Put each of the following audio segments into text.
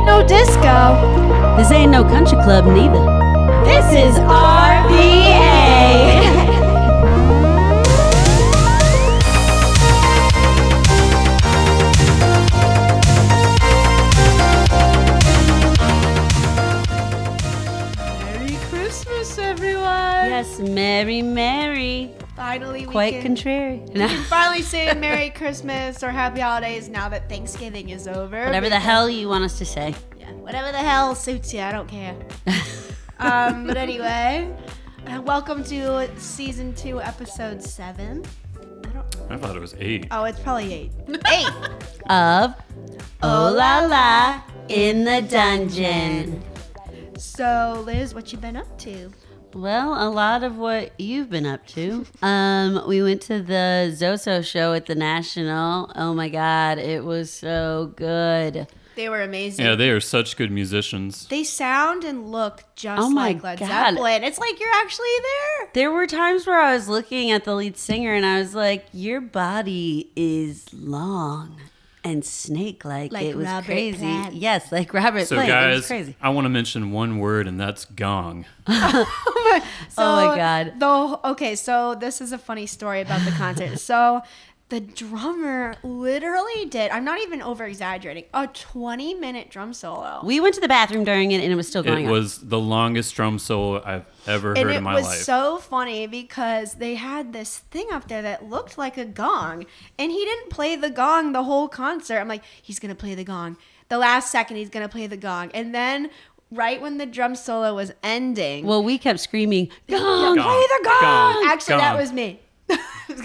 ain't no disco. This ain't no country club neither. This is RVA. Merry Christmas, everyone. Yes, Merry, Merry. Finally, we Quite can, contrary. we can finally say Merry Christmas or Happy Holidays now that Thanksgiving is over. Whatever the hell you want us to say. Yeah, whatever the hell suits you. I don't care. But anyway, welcome to season 2, episode 7. I thought it was 8. Oh, it's probably 8. 8 Of Oh La La in the Dungeon. So, Liz, what you been up to? Well, a lot of what you've been up to. We went to the Zoso show at the National. Oh my God, it was so good. They were amazing. Yeah, they are such good musicians. They sound and look just Oh my like Led God. Zeppelin. It's like you're actually there. There were times where I was looking at the lead singer and I was like, your body is long and snake-like. Like it was Robert crazy. Plant. Yes, like Robert So Plant. It was guys, crazy. I want to mention one word, and that's gong. Oh my God. Okay, so this is a funny story about the concert. So the drummer literally did, I'm not even over-exaggerating, a 20-minute drum solo. We went to the bathroom during it and it was still going It on. was the longest drum solo I've ever heard in my And it was life. so funny because they had this thing up there that looked like a gong, and he didn't play the gong the whole concert. I'm like, he's going to play the gong. The last second, he's going to play the gong. And then right when the drum solo was ending. Well, we kept screaming, gong, Gong, play the gong. gong. Actually, that gong. was me.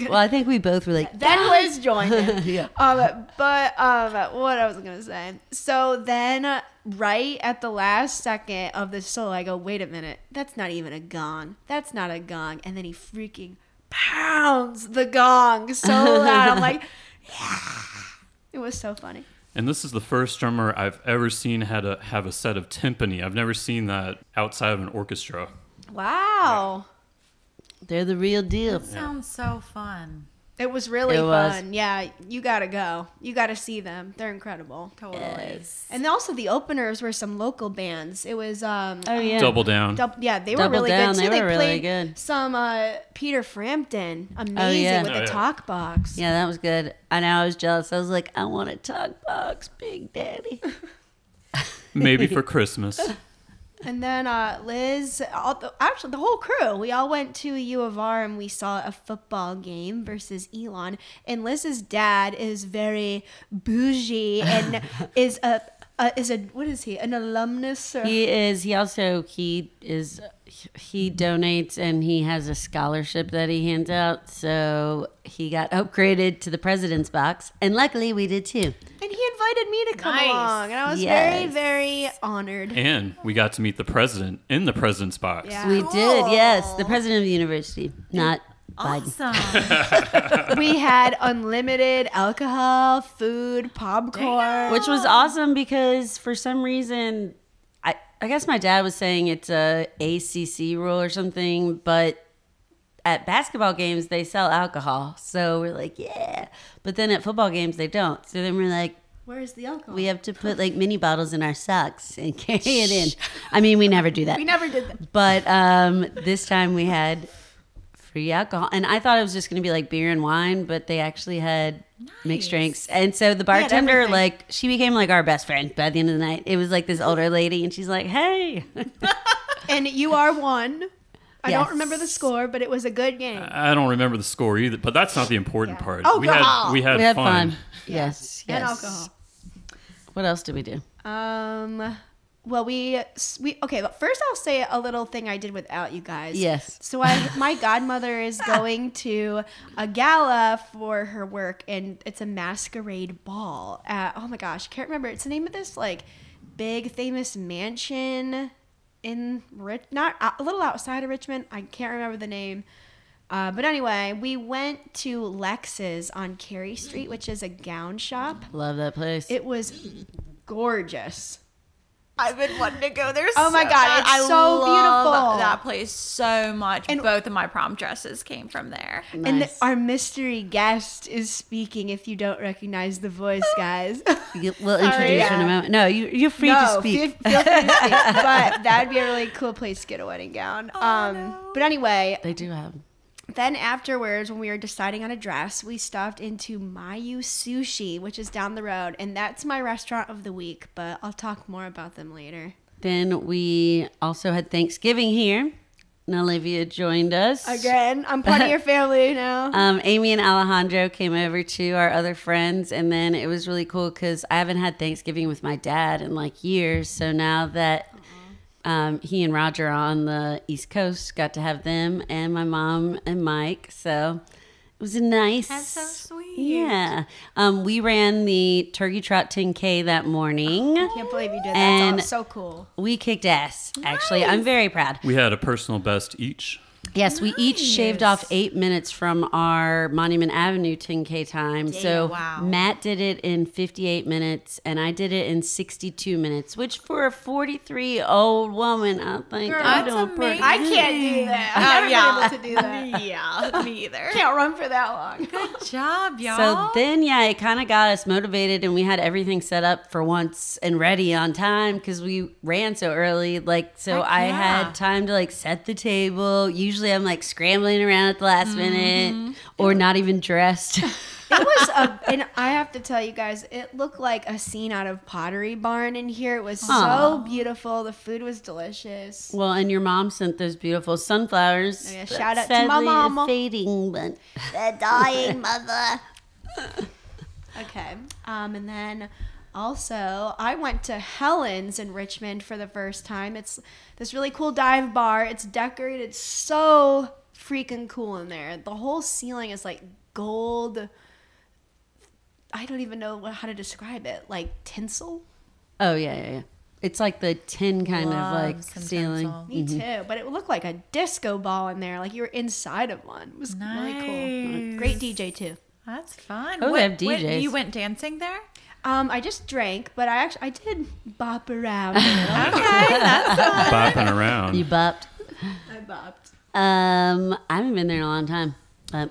Well, I think we both were like, Then Liz joined in. Yeah. What I was gonna say. So then, right at the last second of the solo, I go, "Wait a minute, that's not even a gong. That's not a gong." And then he freaking pounds the gong so loud. I'm like, yeah. It was so funny. And this is the first drummer I've ever seen have a set of timpani. I've never seen that outside of an orchestra. Wow. they're the real deal. That sounds so fun. It was really It was. fun. Yeah, you gotta go. You gotta see them. They're incredible. Totally. Yes. And also the openers were some local bands. It was Oh, yeah. Double down. Yeah, they were Double really Down, good too. they were really played good. some Peter Frampton, amazing yeah. with Oh, the yeah. talk box. Yeah, that was good. I know, I was jealous. I was like, I want a talk box, Big Daddy. Maybe for Christmas. And then Liz, actually the whole crew, we all went to U of R and we saw a football game versus Elon. And Liz's dad is very bougie and is a what is he? An alumnus? Or? He donates and he has a scholarship that he hands out. So he got upgraded to the president's box. And luckily we did too. And he invited me to come Nice. along. And I was Yes. very, very honored. And we got to meet the president in the president's box. Yeah. We did, yes. The president of the university, not Biden. Awesome. We had unlimited alcohol, food, popcorn. Which was awesome because for some reason, I guess my dad was saying it's a ACC rule or something, but at basketball games, they sell alcohol. So we're like, yeah. But then at football games, they don't. So then we're like, Where's the alcohol? we have to put like mini bottles in our socks and carry it in. I mean, we never do that. We never did that. But this time we had free alcohol. And I thought it was just going to be like beer and wine, but they actually had mixed drinks. And so the had bartender, everything. like, she became like our best friend by the end of the night. It was like this older lady, and she's like, hey. And you are one. I Yes. don't remember the score, but it was a good game. I don't remember the score either, but that's not the important Yeah. part. Alcohol. We had We had fun. fun. Yes. And yes. alcohol. What else did we do? Well, we okay. But first, I'll say a little thing I did without you guys. Yes. So my godmother is going to a gala for her work, and it's a masquerade ball at, oh my gosh, I can't remember. It's the name of this like big famous mansion in not a little outside of Richmond. I can't remember the name. But anyway, we went to Lex's on Carey Street, which is a gown shop. Love that place. It was gorgeous. I've been wanting to go there. Oh my God, bad. it's I so love beautiful. that place so much. And- both of my prom dresses came from there. And Nice. our mystery guest is speaking. If you don't recognize the voice, guys, We'll introduce her in a moment. No, you're free to speak. Feel free to speak. But that'd be a really cool place to get a wedding gown. But anyway, They do have. then afterwards, when we were deciding on a dress, we stopped into Mayu Sushi, which is down the road, and that's my restaurant of the week. But I'll talk more about them later. Then we also had Thanksgiving here. And Olivia joined us. Again, I'm part of your family now. Amy and Alejandro came over to our other friends, and then it was really cool because I haven't had Thanksgiving with my dad in like years. So now that he and Roger are on the East Coast, got to have them and my mom and Mike. So it was a nice. That's so sweet. Yeah. We ran the Turkey Trot 10K that morning. I can't believe you did that. And That's so cool. we kicked ass, actually. I'm very proud. We had a personal best each. Yes, we each shaved off 8 minutes from our Monument Avenue 10K time. So wow. Matt did it in 58 minutes, and I did it in 62 minutes, which for a 43-old woman, I think I'm That's doing pretty amazing. I can't do that. I've never been able to do that. Yeah, me either. Can't run for that long. Good job, y'all. So then, yeah, it kind of got us motivated, and we had everything set up for once and ready on time because we ran so early. Like, so Heck I yeah. had time to like set the table. Usually, I'm like scrambling around at the last minute or not even dressed. It was and I have to tell you guys, it looked like a scene out of Pottery Barn in here. It was so beautiful. The food was delicious. Well, and your mom sent those beautiful sunflowers. Oh, yeah, shout out to Sadly, my they're mama. fading, but The dying mother. Okay. And then also, I went to Helen's in Richmond for the first time. It's this really cool dive bar. It's decorated so freaking cool in there. The whole ceiling is like gold. I don't even know how to describe it. Like tinsel. oh yeah. It's like the tin kind of like Love some ceiling. tinsel. Me too. But it looked like a disco ball in there. Like you were inside of one. It was really cool. Nice. Great DJ too. That's fun. Oh, they have DJs. You went dancing there? I just drank, but I did bop around. A little. Okay, that's fun. Bopping around. You bopped. I bopped. I haven't been there in a long time, but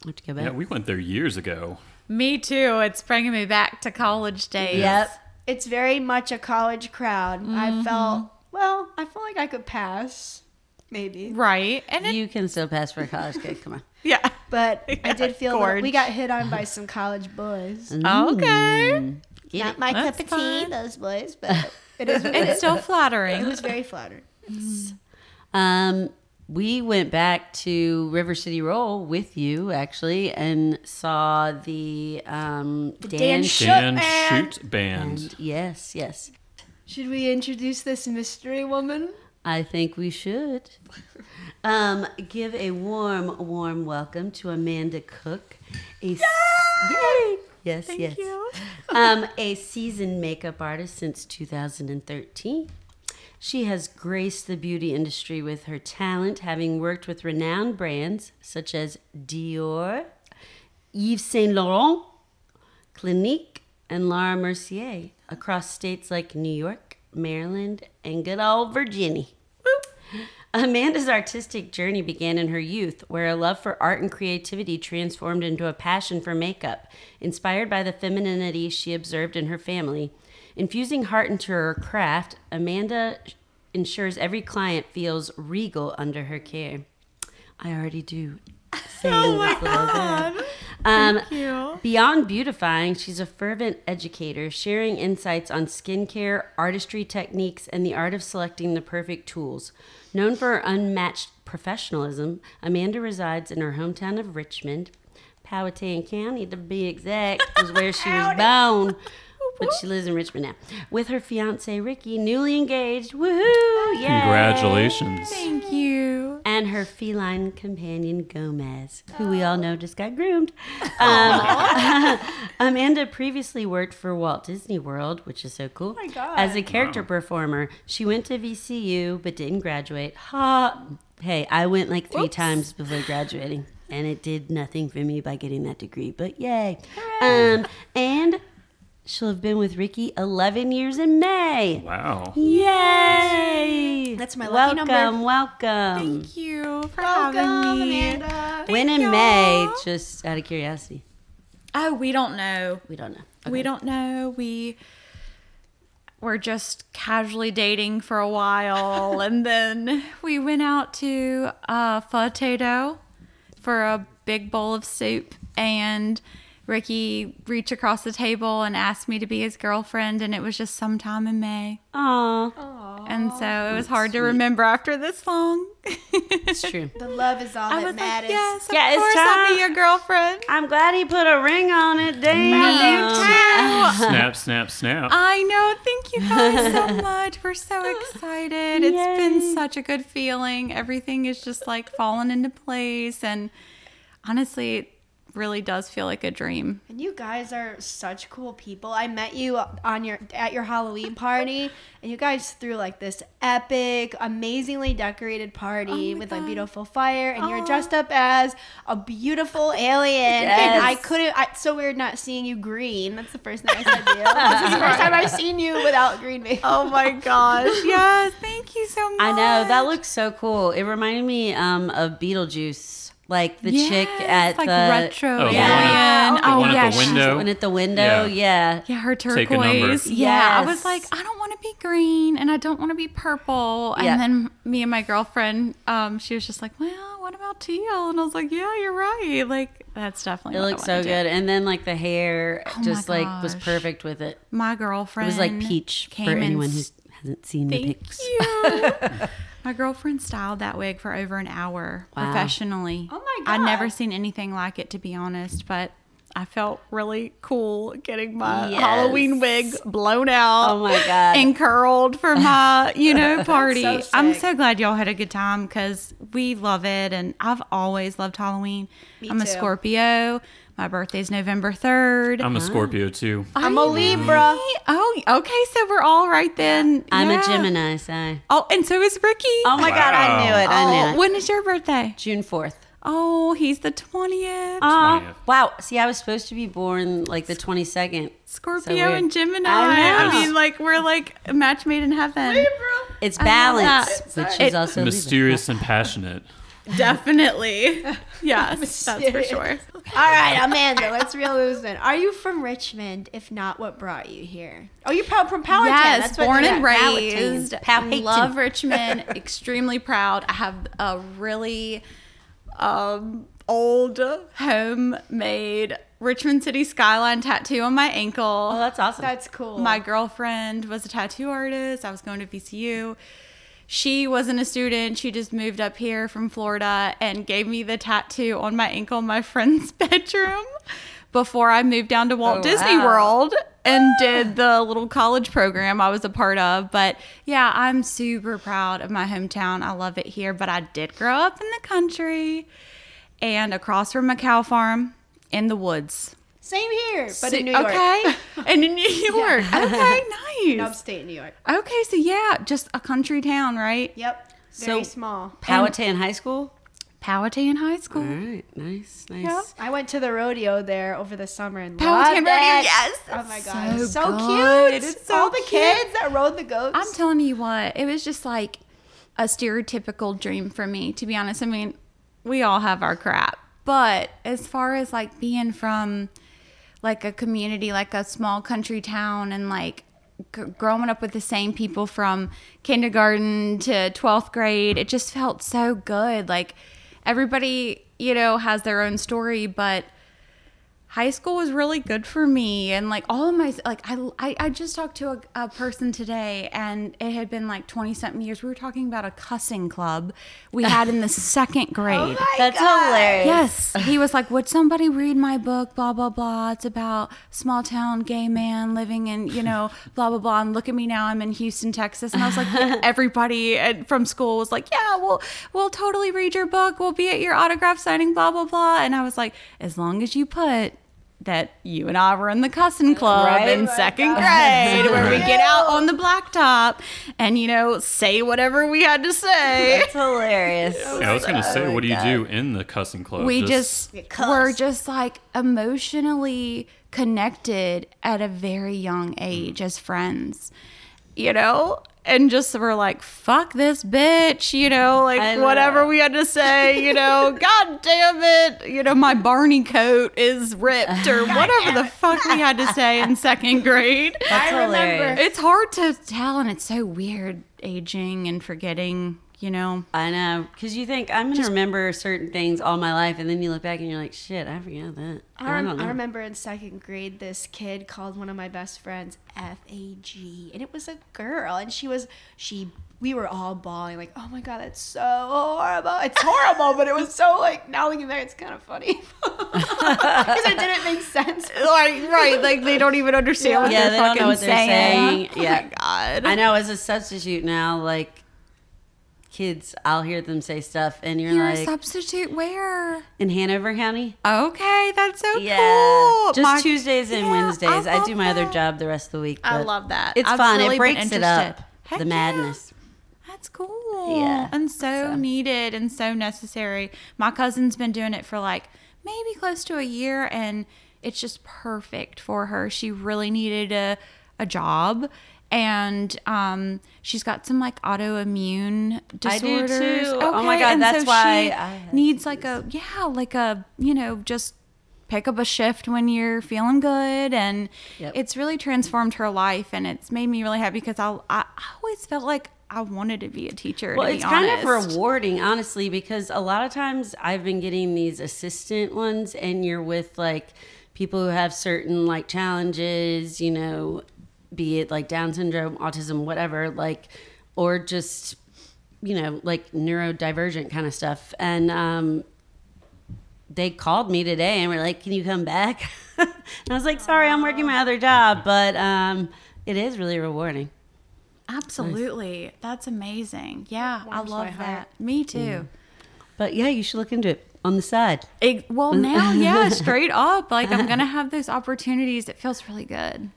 I have to go back. Yeah, we went there years ago. Me too. It's bringing me back to college days. Yep. It's very much a college crowd. I felt like I could pass, maybe. Right. And it, You can still pass for a college kid. Come on. yeah. But I did feel that we gorge. got hit on by some college boys. Okay. Get Not it? my That's cup of tea, fun. those boys, but it is. It's still It flattering. was very flattering. We went back to River City Roll with you actually and saw the Dan Dan Shoot Dan Band. Shoot Band. and yes. Should we introduce this mystery woman? I think we should. Give a warm welcome to Amanda Cook. Yay! Yes, yes. you. A seasoned makeup artist since 2013. She has graced the beauty industry with her talent, having worked with renowned brands such as Dior, Yves Saint Laurent, Clinique, and Laura Mercier across states like New York, Maryland, and good old Virginia. Amanda's artistic journey began in her youth, where a love for art and creativity transformed into a passion for makeup, inspired by the femininity she observed in her family. Infusing heart into her craft, Amanda ensures every client feels regal under her care. I already do. Oh my God. Thank you. Beyond beautifying, she's a fervent educator, sharing insights on skincare, artistry techniques, and the art of selecting the perfect tools. Known for her unmatched professionalism, Amanda resides in her hometown of Richmond, Powhatan County to be exact, is where she was born. But she lives in Richmond now. With her fiancé, Ricky, newly engaged. Woohoo! Yay! Congratulations. Thank you. And her feline companion, Gomez, who we all know just got groomed. Amanda previously worked for Walt Disney World, which is so cool. my God. As a character performer. She went to VCU, but didn't graduate. Hey, I went like 3 times before graduating, and it did nothing for me by getting that degree, but yay. And She'll have been with Ricky 11 years in May. Wow. Yay! That's my lucky number. Welcome. Thank you for Welcome, having me. Amanda. When in y'all. May, just out of curiosity. Oh, we don't know. We don't know. We don't know. We were just casually dating for a while, and then we went out to Potato for a big bowl of soup, and Ricky reached across the table and asked me to be his girlfriend, and it was just sometime in May. Aw, And so it was hard to sweet. remember after this long. it's true. The love is all I that was matters. like, yes, of Yeah, it's course I'll time. be your girlfriend. I'm glad he put a ring on it. Damn. Snap, snap, snap. I know. Thank you guys so much. We're so excited. It's Yay. been such a good feeling. Everything is just like falling into place. And honestly, it really does feel like a dream. And you guys are such cool people. I met you at your Halloween party, and you guys threw like this epic, amazingly decorated party with a beautiful fire, and you're dressed up as a beautiful alien. And I couldn't. It's so weird not seeing you green. That's the first thing I said to you. This is the first time I've seen you without green makeup. Oh my gosh. Yes. Thank you so much. I know. That looks so cool. It reminded me of Beetlejuice. Like the chick at like the retro Oh, the alien. one Oh, at yeah. the window. one at the window. Yeah. Yeah, her Take a number. turquoise. Yeah, I Yes. was like, I don't want to be green and I don't want to be purple. And Yeah. then me and my girlfriend, she was just like, well, what about teal? And I was like, yeah, you're right. Like, that's definitely It what looks I so wanna do. good. And then like the hair Oh just my like was gosh. perfect with it. My It girlfriend was like peach for came in anyone who hasn't seen the Thank pics. you. My girlfriend styled that wig for over an hour professionally. Oh my I'd God. never seen anything like it, to be honest, but I felt really cool getting my Yes. Halloween wig blown out. Oh my God. And curled for my, party. so I'm sick. so glad y'all had a good time because we love it. And I've always loved Halloween. I'm a too. Scorpio. My birthday's November 3rd. I'm a Scorpio too. I'm a Libra. Oh, okay. So we're all right then. I'm Yeah. a Gemini, so. Oh, and so is Ricky. Oh my God, I knew it. I knew it. When is your birthday? June 4th. Oh, he's the 20th. Oh, 20th. wow. See, I was supposed to be born like the 22nd. Scorpio weird. and Gemini. I know. I mean, like, we're like a match made in heaven. It's I love balance, that. which is also Libra. Mysterious and passionate. Definitely. Yes, that's for sure. All right, Amanda, let's reel this in. Are you from Richmond? If not, what brought you here? Oh, you're from Powhatan. Yes, That's what born yeah, and raised. Powhatan. Love Richmond. Extremely proud. I have a really old homemade Richmond City skyline tattoo on my ankle. Oh, that's awesome. That's cool. My girlfriend was a tattoo artist. I was going to VCU. She wasn't a student. She just moved up here from Florida and gave me the tattoo on my ankle in my friend's bedroom before I moved down to Walt Disney wow. World and did the little college program I was a part of. But yeah, I'm super proud of my hometown. I love it here. But I did grow up in the country and across from a cow farm in the woods. Same here, but in New York. Okay. And in New York. Okay, In nice. upstate New York. Okay, so yeah, just a country town, right? Yep. Very So- small. Powhatan High School? Powhatan High School. All right. Nice. Yep. I went to the rodeo there over the summer and Powhatan loved rodeo, it. yes. Oh my god, So it's so good. cute. It's so all the cute. kids that rode the goats. I'm telling you what, it was just like a stereotypical dream for me, to be honest. I mean, we all have our crap. But as far as like being from like a community, like a small country town and like growing up with the same people from kindergarten to 12th grade, it just felt so good. Like everybody, has their own story, but high school was really good for me. And like all of my, like I just talked to a person today and it had been like 20 something years. We were talking about a cussing club we had in the second grade. That's hilarious. Yes. He was like, would somebody read my book, blah, blah, blah. It's about small town gay man living in, blah, blah, blah. And look at me now, I'm in Houston, Texas. And I was like, yeah, everybody from school was like, yeah, we'll totally read your book. We'll be at your autograph signing, blah, blah, blah. And I was like, as long as you put that you and I were in the cussing club Right? in second grade where we get out on the blacktop and, say whatever we had to say. That's hilarious. Yeah, I was gonna say, what do you do in the cussing club? We just cuss. were just like emotionally connected at a very young age as friends, you know? And just were like, fuck this bitch, you know, like whatever we had to say, you know, God damn it, you know, my Barney coat is ripped or whatever the fuck we had to say in second grade. That's I hilarious. remember. It's hard to tell, and it's so weird aging and forgetting, you know. I know, because you think I'm going to remember certain things all my life, and then you look back and you're like, shit, I forgot that. I don't know. I remember in second grade, this kid called one of my best friends FAG, and it was a girl, and we were all bawling, like, oh my God, that's so horrible. It's horrible, but it was so, like, now looking back, it's kind of funny. Because it didn't make sense. Right, like they don't even understand what Yeah, they're they don't fucking know what they're saying. Oh Yeah. my God. I know, as a substitute now, like, kids, I'll hear them say stuff, and you're You're like, a substitute where? in Hanover County? Okay, that's so Yeah. cool. Just Tuesdays and Wednesdays. I love do my other that. job the rest of the week. I but love that. It's I've fun. really It been breaks it up. interested. Heck The yeah. madness. That's cool. Yeah, And so needed and so necessary. My cousin's been doing it for like maybe close to a year, and it's just perfect for her. She really needed a job. And she's got some like autoimmune disorders. I do too. Okay, Oh my God, and that's so why she I had needs like a you know, just pick up a shift when you're feeling good, and Yep. it's really transformed her life, and it's made me really happy because I always felt like I wanted to be a teacher. Well, to be it's kind honest. of rewarding, honestly, because a lot of times I've been getting these assistant ones, and you're with like people who have certain like challenges, you know, be it like Down syndrome, autism, whatever, like, or just, you know, like neurodivergent kind of stuff. And they called me today and were like, can you come back? And I was like, sorry, I'm working my other job, but it is really rewarding. Absolutely. That's amazing. Yeah, I Warms love my that. heart. Me too. But yeah, you should look into it on the side. Well, now, yeah, straight up. Like, I'm going to have those opportunities. It feels really good.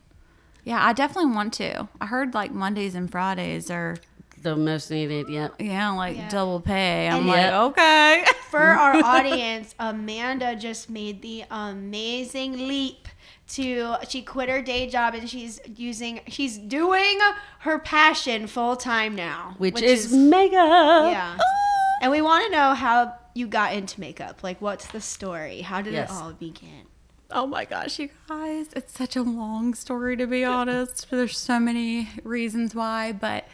Yeah, I definitely want to. I heard like Mondays and Fridays are, The most needed, yeah. like Yeah. double pay. I'm And like, yeah. okay. For our audience, Amanda just made the amazing leap she quit her day job, and she's doing her passion full time now, Which is makeup. yeah. And we want to know how you got into makeup. Like, what's the story? How did Yes. it all begin? Oh my gosh, you guys. It's such a long story, to be honest. There's so many reasons why, but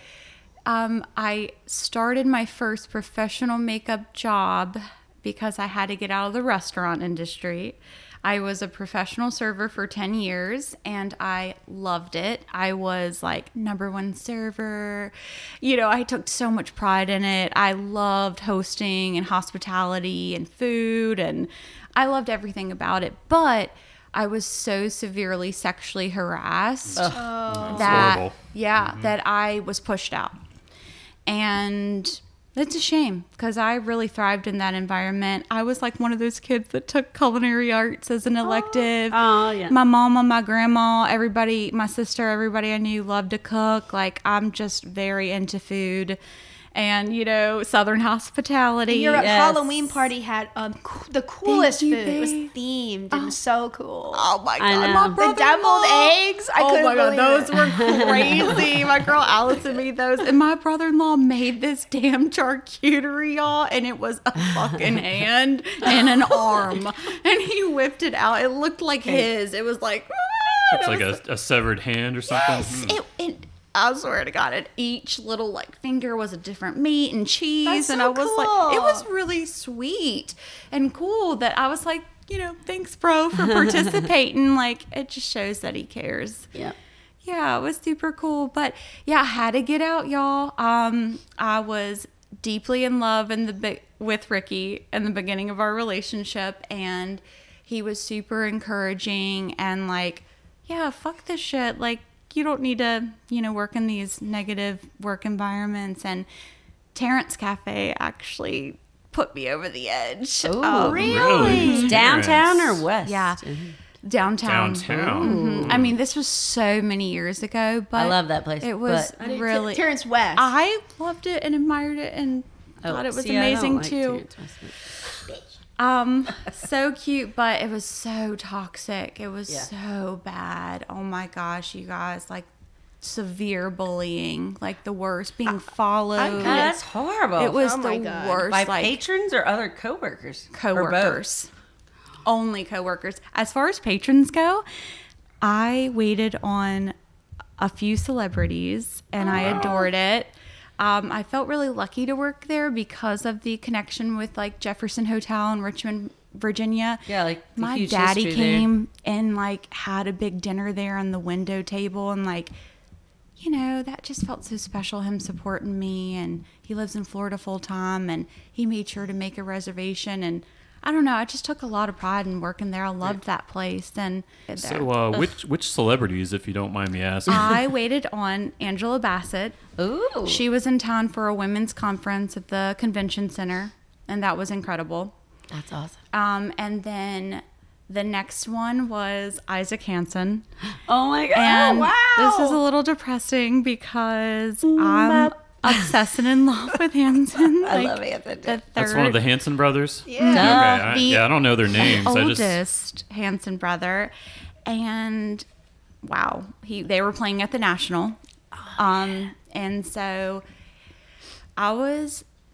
I started my first professional makeup job because I had to get out of the restaurant industry. I was a professional server for 10 years, and I loved it. I was like #1 server. You know, I took so much pride in it. I loved hosting and hospitality and food, and I loved everything about it. But I was so severely sexually harassed That's that horrible. that I was pushed out. And it's a shame because I really thrived in that environment. I was like one of those kids that took culinary arts as an elective. Oh, yeah. My mama, my grandma, everybody, my sister, everybody I knew loved to cook. Like, I'm just very into food. And, you know, Southern hospitality. Your Yes. Halloween party had the coolest you, food. It was babe. themed and so cool. Oh my I god, know. my The The deviled eggs. I Oh couldn't my god, believe those it. were crazy. My girl Allison made those, and my brother-in-law made this damn charcuterie, y'all, and it was a fucking hand and an arm, and he whipped it out. It looked like his. It was like It's like a severed hand or something. yes. I swear to God, each little like finger was a different meat and cheese, That's and so I was like, cool. it was really sweet and cool that I was like, you know, thanks, bro, for participating. Like, it just shows that he cares. Yep. Yeah, it was super cool. But yeah, I had to get out, y'all. I was deeply in love with Ricky in the beginning of our relationship, and he was super encouraging and like, yeah, fuck this shit. Like, you don't need to, you know, work in these negative work environments. And Terrence Cafe actually put me over the edge. Ooh, really? Downtown or west? Yeah. Downtown. Downtown. I mean, this was so many years ago, but I love that place, It was but- really. Terrence West. I loved it and admired it and thought it was see, I don't amazing like too. Terrence West, So cute, but it was so toxic. It was Yeah. so bad. Oh my gosh, you guys, like severe bullying, like the worst, being followed. God, that's horrible. It was Oh my the God. worst. by like patrons or other coworkers? Or both? coworkers. Only coworkers. As far as patrons go, I waited on a few celebrities and I adored it. I felt really lucky to work there because of the connection with like Jefferson Hotel in Richmond, Virginia. Yeah, like the my huge daddy history there. came and like had a big dinner there on the window table, and like, you know, that just felt so special, him supporting me. And he lives in Florida full time, and he made sure to make a reservation. And I don't know, I just took a lot of pride in working there. I loved that place. And So, which celebrities, if you don't mind me asking? I waited on Angela Bassett. Ooh. She was in town for a women's conference at the convention center, and that was incredible. That's awesome. And then the next one was Isaac Hansen. Oh my God. And wow. this is a little depressing because I'm obsessed and in love with Hansen. I Like, love Anthony. the That's one of the third Hanson brothers. Yeah. Okay, I don't know their names. I just oldest Hansen brother. And wow, they were playing at the National. And so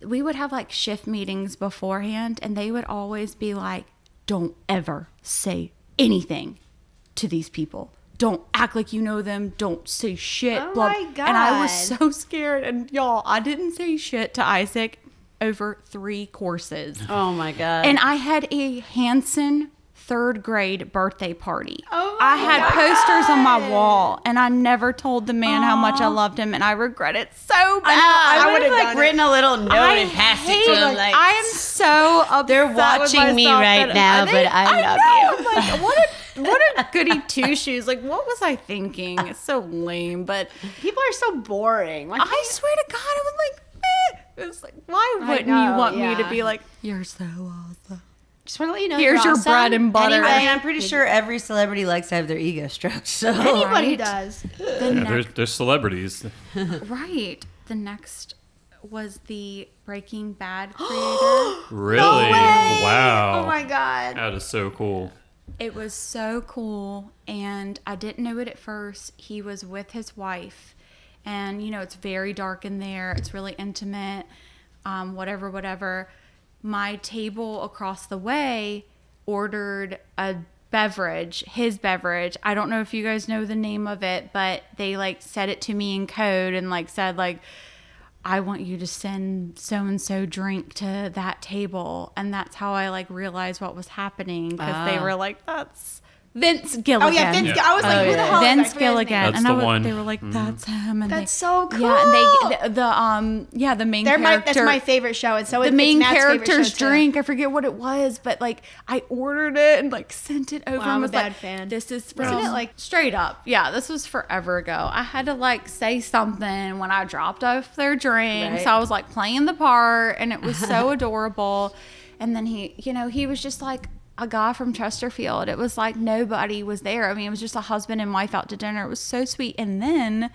we would have like shift meetings beforehand, and they would always be like, don't ever say anything to these people. Don't act like you know them. Don't say shit. Oh blah. my And I was God. so scared. And y'all, I didn't say shit to Isaac over 3 courses. Oh my God. And I had a Hanson 3rd grade birthday party. Oh my I had God. posters on my wall, and I never told the man how much I loved him, and I regret it so bad. I would would've have like done it. written a little note I and passed it hate to him. it. Like, I am so upset. They're with watching me myself right that now, but I love know. you. I'm like, what a goody two shoes. Like, what was I thinking? It's so lame, but People are so boring. Like, I swear to God, I was like, it's like, why wouldn't you know, want me to yeah. be like, you're so awesome? just want to let you know. Here's you're your awesome. bread and butter. Anyway, I mean, I'm pretty sure every celebrity likes to have their ego stroked. So anybody Right. does. The yeah, next, they're celebrities. right. The next was the Breaking Bad creator. Really? No way. Wow. Oh my God. That is so cool. It was so cool, and I didn't know it at first. He was with his wife, and you know, it's very dark in there. It's really intimate, whatever. My table across the way ordered a beverage, his beverage. I don't know if you guys know the name of it, but they like said it to me in code and like said like, I want you to send so-and-so drink to that table. And that's how I like realized what was happening, because they were like, that's Vince Gilligan. Oh yeah, Vince. Yeah. I was like, Oh, who the yeah. hell is that? I Vince forget his name. Gilligan. That's and the one. They were like, that's him. And That's so cool. Yeah, and the main character. That's my favorite show. And so the it's main Matt's favorite character's show, too. drink. I forget what it was, but like I ordered it and like sent it over. Wow, and I'm a was bad like, fan. This is Wasn't from it, like- straight up. Yeah, this was forever ago. I had to like say something when I dropped off their drink. Right. So I was like playing the part, and it was so adorable. And then he was just like a guy from Chesterfield. It was like nobody was there. I mean, it was just a husband and wife out to dinner. It was so sweet. And then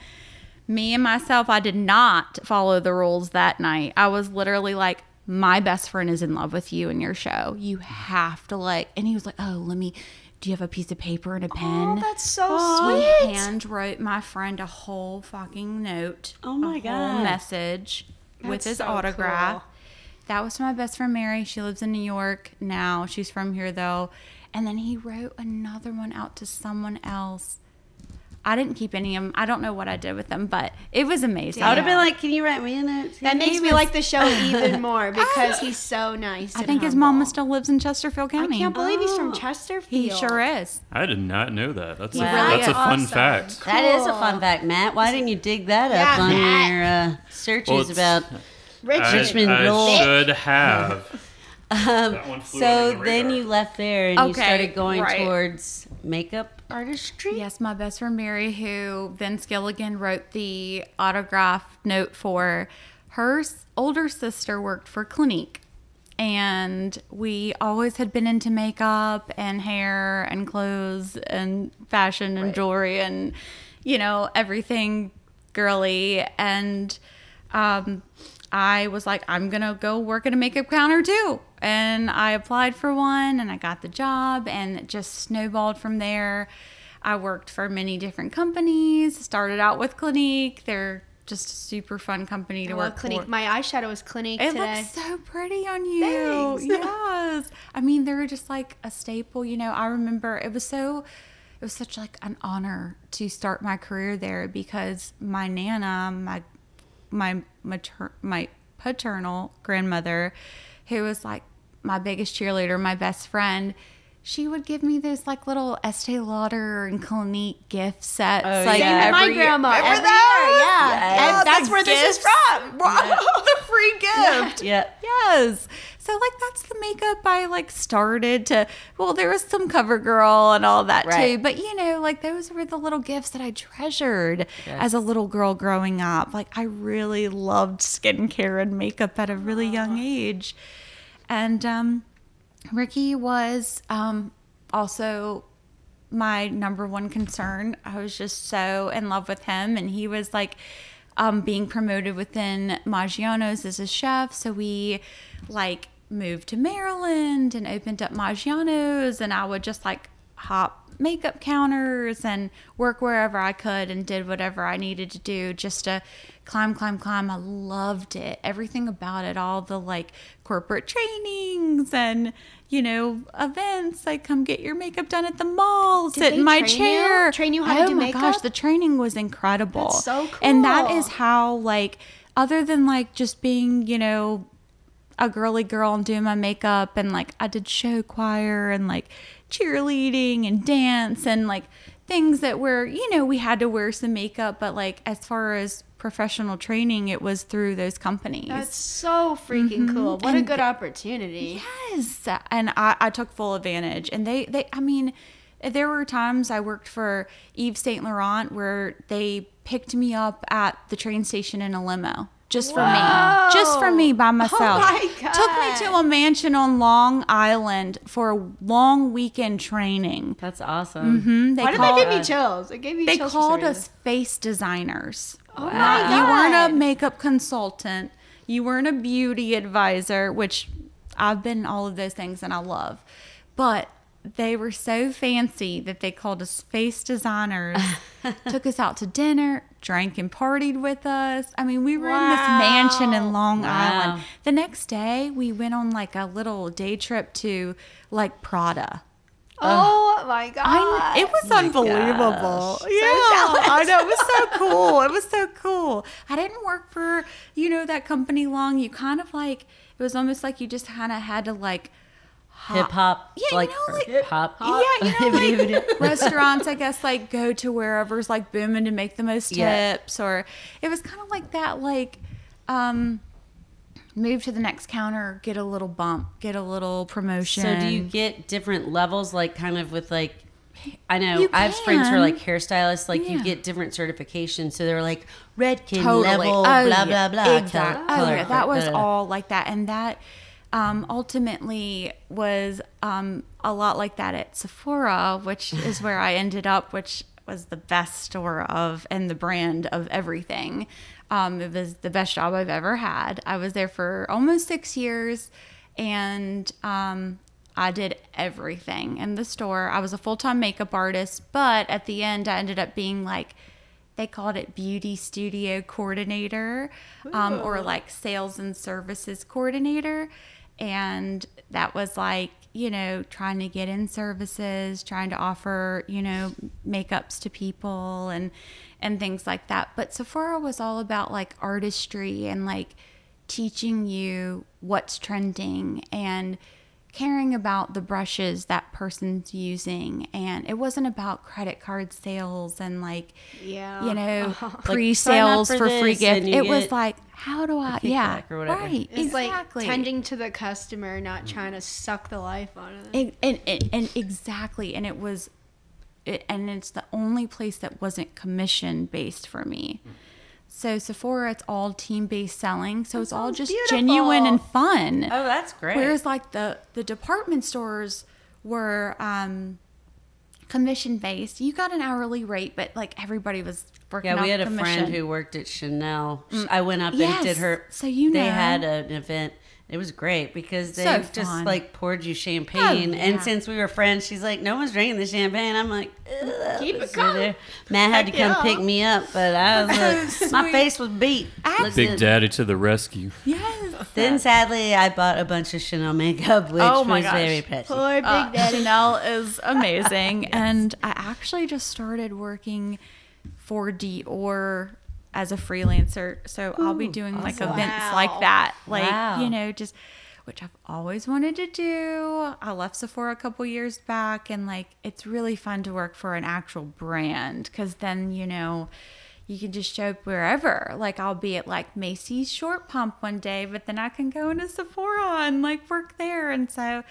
me and myself, I did not follow the rules that night. I was literally like, my best friend is in love with you and your show. You have to like, and he was like, oh, do you have a piece of paper and a pen? Oh, that's so He sweet. hand wrote my friend a whole fucking note. Oh my a God. whole message with That's his so autograph. cool. That was my best friend Mary. She lives in New York now. She's from here though. And then he wrote another one out to someone else. I didn't keep any of them. I don't know what I did with them, but it was amazing. I would have been like, can you write me a note? That makes me like the show even more because he's so nice. I and think his humble. mama still lives in Chesterfield I County. can't believe he's from Oh. Chesterfield. He sure is. I did not know that. That's Wow. that's a fun Awesome. fact. That is a Cool. fun fact, Matt. Why didn't you dig that Yeah, up on Matt. your searches Well, it's- about? Richmond I roll. should have. That one flew under So the then radar. you left there and you Okay, started going right. towards makeup artistry. Yes, my best friend Mary, who Vince Gilligan wrote the autograph note for, her older sister worked for Clinique. And we always had been into makeup and hair and clothes and fashion and jewelry and, everything girly. And I was like, I'm going to go work at a makeup counter too. And I applied for one and I got the job, and it just snowballed from there. I worked for many different companies, started out with Clinique. They're just a super fun company to work Clinique. for. My eyeshadow was Clinique It today. looks so pretty on you. Thanks. Yes. I mean, they're just like a staple. You know, I remember it was such like an honor to start my career there, because my Nana, my paternal grandmother, who was like my biggest cheerleader, my best friend, she would give me those like little Estee Lauder and Clinique gift sets. Oh, like yeah. Same with my every year. grandma. Remember Every those? year, yeah. Yes. And that's The where this is gifts. from. The free gift. Yeah. Yes. So like that's the makeup I like started to, well, there was some CoverGirl and all that Right. too. But you know, like those were the little gifts that I treasured Yes. as a little girl growing up. Like I really loved skincare and makeup at a really young age. And Ricky was also my number one concern. I was just so in love with him, and he was like being promoted within Maggiano's as a chef. So we like moved to Maryland and opened up Maggiano's, and I would just like hop makeup counters and work wherever I could and did whatever I needed to do just to climb. I loved it. Everything about it, all the like corporate trainings and, you know, events, like come get your makeup done at the mall, sit they in my train you? chair. Train you how to oh do my makeup? gosh, the training was incredible. That's so cool. And that is how, like, other than like just being, you know, a girly girl and doing my makeup, and like I did show choir and like cheerleading and dance and like things that were, you know, we had to wear some makeup, but like as far as professional training, it was through those companies. That's so freaking cool. What a good opportunity. Yes. And I took full advantage. And I mean, there were times I worked for Yves Saint Laurent where they picked me up at the train station in a limo. Just for me. Just for me by myself. Oh my God. Took me to a mansion on Long Island for a long weekend training. That's awesome. They Why did called, that give me chills? It gave me they chills. called for some us face designers. reason. Oh my God. You weren't a makeup consultant. You weren't a beauty advisor, which I've been all of those things and I love. But they were so fancy that they called us face designers, took us out to dinner, drank and partied with us. I mean, we were in this mansion in Long Island. The next day, we went on like a little day trip to like Prada. Oh my God. It was unbelievable. Yeah, I know. It was so cool. It was so cool. I didn't work for, you know, that company long. You kind of like, it was almost like you just kind of had to like Hip hop. Yeah, like, you know, like hip hop. Yeah, you know, like restaurants, I guess, like go to wherever's like booming to make the most tips, or it was kind of like that, like move to the next counter, get a little bump, get a little promotion. So do you get different levels, like kind of with like, I know You I have friends who are can. like hairstylists, like you Yeah. get different certifications. So they're like Redken Totally. level, Oh, blah, yeah. blah, blah. Exactly. color, That was da, da, da. all like that. And that ultimately was a lot like that at Sephora, which is where I ended up, which was the best store of and the brand of everything. It was the best job I've ever had. I was there for almost 6 years, and I did everything in the store. I was a full-time makeup artist, but at the end I ended up being like, they called it beauty studio coordinator, or like sales and services coordinator. And that was like, you know, trying to get in services, trying to offer, you know, makeups to people and things like that. But Sephora was all about like artistry and like teaching you what's trending and caring about the brushes that person's using. And it wasn't about credit card sales and like, Yeah. you know, Like, pre-sales sign up for for free this gift. and you It was get like, how do I, kickback or whatever. right, It's exactly. like tending to the customer, not trying to suck the life out of them. And exactly. And it was, and it's the only place that wasn't commission based for me. So Sephora, it's all team-based selling. So it's all sounds just beautiful. genuine and fun. Oh, that's great. Whereas like the department stores were commission based. You got an hourly rate, but like everybody was working Yeah, off we had a commission. friend who worked at Chanel. I went up Yes. and did her. So you they know. had an event, It was great because they So just fun. like poured you champagne. Oh, yeah. And since we were friends, she's like, no one's drinking the champagne. I'm like, Keep it let's coming. go there. Matt had to come yeah. pick me up, but I was like, my face was beat. Looked Big good. Daddy to the rescue. Yes. Then sadly, I bought a bunch of Chanel makeup, which Oh my was gosh. very pricey. Poor Big Daddy. Chanel is amazing. And I actually just started working for Dior as a freelancer. So I'll be doing like awesome. events Wow. like that. Like, Wow. you know, just which I've always wanted to do. I left Sephora a couple years back, and like it's really fun to work for an actual brand because then, you know, you can just show up wherever. Like I'll be at like Macy's Short Pump one day, but then I can go into Sephora and like work there. And so I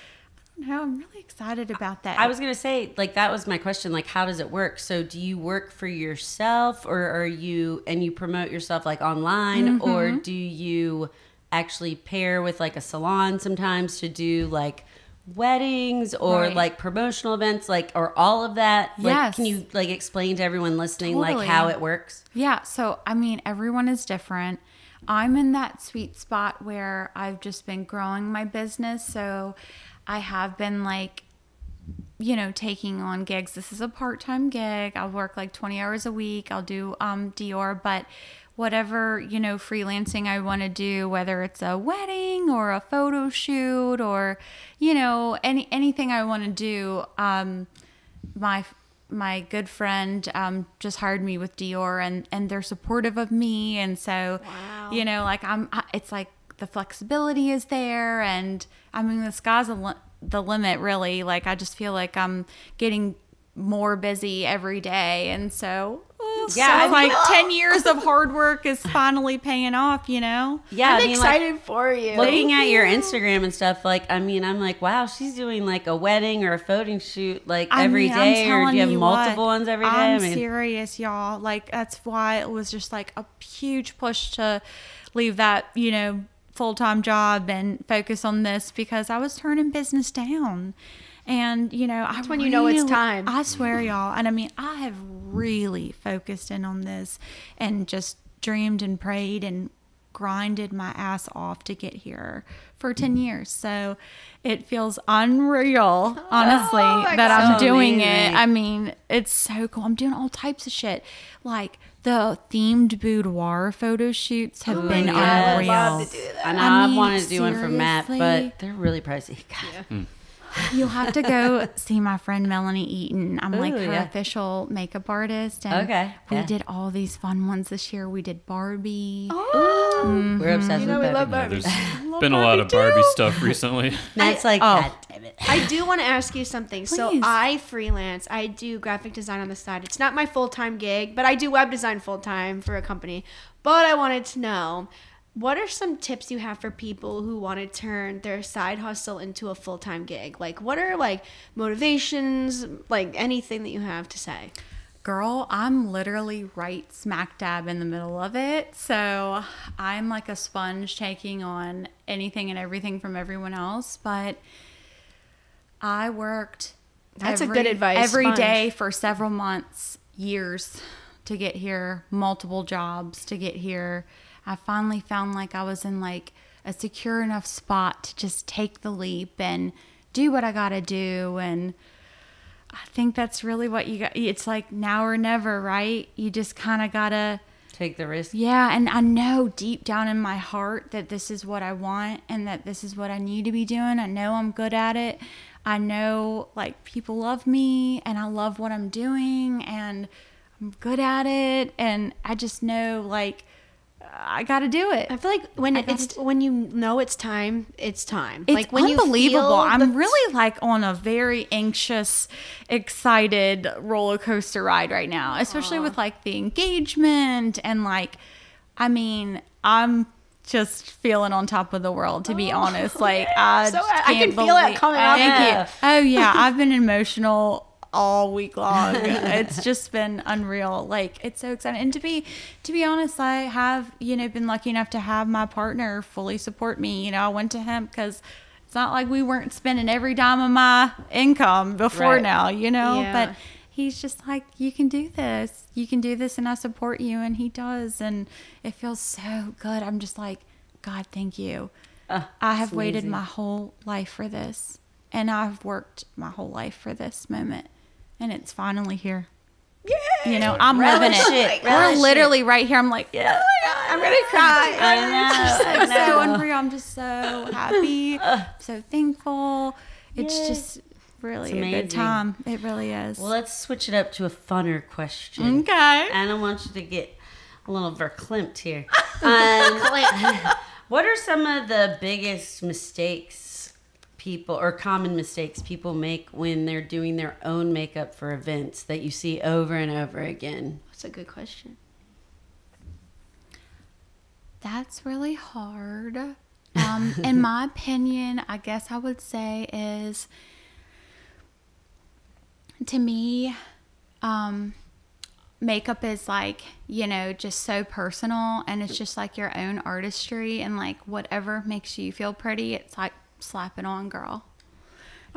don't know, I'm really excited about that. I was going to say, like, that was my question. Like, how does it work? So do you work for yourself or are you, and you promote yourself like online or do you actually pair with like a salon sometimes to do like weddings or Right. like promotional events, like, or all of that? Like, Yes. can you like explain to everyone listening, Totally. like how it works? Yeah, so I mean, everyone is different. I'm in that sweet spot where I've just been growing my business. So I have been like, you know, taking on gigs. This is a part-time gig. I'll work like 20 hours a week. I'll do Dior, but whatever, you know, freelancing I want to do, whether it's a wedding or a photo shoot or, you know, anything I want to do, my good friend just hired me with Dior and they're supportive of me. And so, Wow. you know, like it's like the flexibility is there. And I mean, the sky's the limit, really. Like, I just feel like I'm getting more busy every day. And so, Yeah, so like 10 years of hard work is finally paying off, you know? Yeah, I'm I mean, like, excited for you. looking at your Instagram and stuff, like, I mean, I'm like, wow, she's doing like a wedding or a photo shoot like every mean, I'm day, or do telling you have you multiple what, ones every day? I'm I mean, serious, y'all. Like, that's why it was just like a huge push to leave that, you know, full-time job and focus on this because I was turning business down. And, you know, That's when you know it's time. I swear, y'all. And I mean, I have really focused in on this and just dreamed and prayed and grinded my ass off to get here for 10 years. So it feels unreal, honestly, my that God. I'm So doing amazing. it. I mean, it's so cool. I'm doing all types of shit. Like the themed boudoir photo shoots have been yes. unreal. I would love to do that. I know I I've mean, wanted to do one for Matt, seriously? but they're really pricey. God. You'll have to go see my friend Melanie Eaton. I'm like Ooh, her yeah. official makeup artist. And Okay, we yeah. did all these fun ones this year. We did Barbie. We're obsessed You know with we love Barbie. Yeah, Barbie. there's been a lot of Barbie stuff recently. Matt's like, Oh. God damn it. I do want to ask you something. So Please. I freelance. I do graphic design on the side. It's not my full-time gig, but I do web design full-time for a company. But I wanted to know, what are some tips you have for people who want to turn their side hustle into a full-time gig? Like, what are like motivations, like anything that you have to say? Girl, I'm literally right smack dab in the middle of it. So I'm like a sponge taking on anything and everything from everyone else. But I worked That's a good advice, every sponge. day for several months, years to get here, multiple jobs to get here. I finally found like I was in like a secure enough spot to just take the leap and do what I gotta do. And I think that's really what you got. It's like now or never, right? You just kind of gotta, Take the risk. yeah. And I know deep down in my heart that this is what I want and that this is what I need to be doing. I know I'm good at it. I know like people love me and I love what I'm doing and I'm good at it. And I just know like I gotta do it. I feel like when I gotta it's when you know it's time, it's time. It's like when unbelievable. You feel I'm the- really like on a very anxious, excited roller coaster ride right now, especially with like the engagement and like, I mean, I'm just feeling on top of the world, to be honest. Like I So just I can can't feel it believe- coming up. Thank Yeah. you. Oh yeah, I've been emotional all week long. It's just been unreal. Like it's so exciting. And to be honest, I have, you know, been lucky enough to have my partner fully support me. You know, I went to him because it's not like we weren't spending every dime of my income before Right. now, you know, Yeah. but he's just like, you can do this, and I support you. And he does. And it feels so good. I'm just like, God, thank you. I have waited amazing. my whole life for this, and I've worked my whole life for this moment, and it's finally here. Yeah. You know, I'm living Relish it. We're Relish literally right here. I'm like, yeah, I'm gonna cry. I it's so unreal. I'm just so happy, so thankful. It's Yay. just really It's a amazing. good time. It really is. Well, let's switch it up to a funner question. Okay. And I want you to get a little verklempt here. What are some of the biggest mistakes or common mistakes people make when they're doing their own makeup for events that you see over and over again? That's a good question. That's really hard. In my opinion, I guess I would say is, to me, makeup is like, you know, just so personal, and it's just like your own artistry, and like whatever makes you feel pretty, it's like slap it on, girl.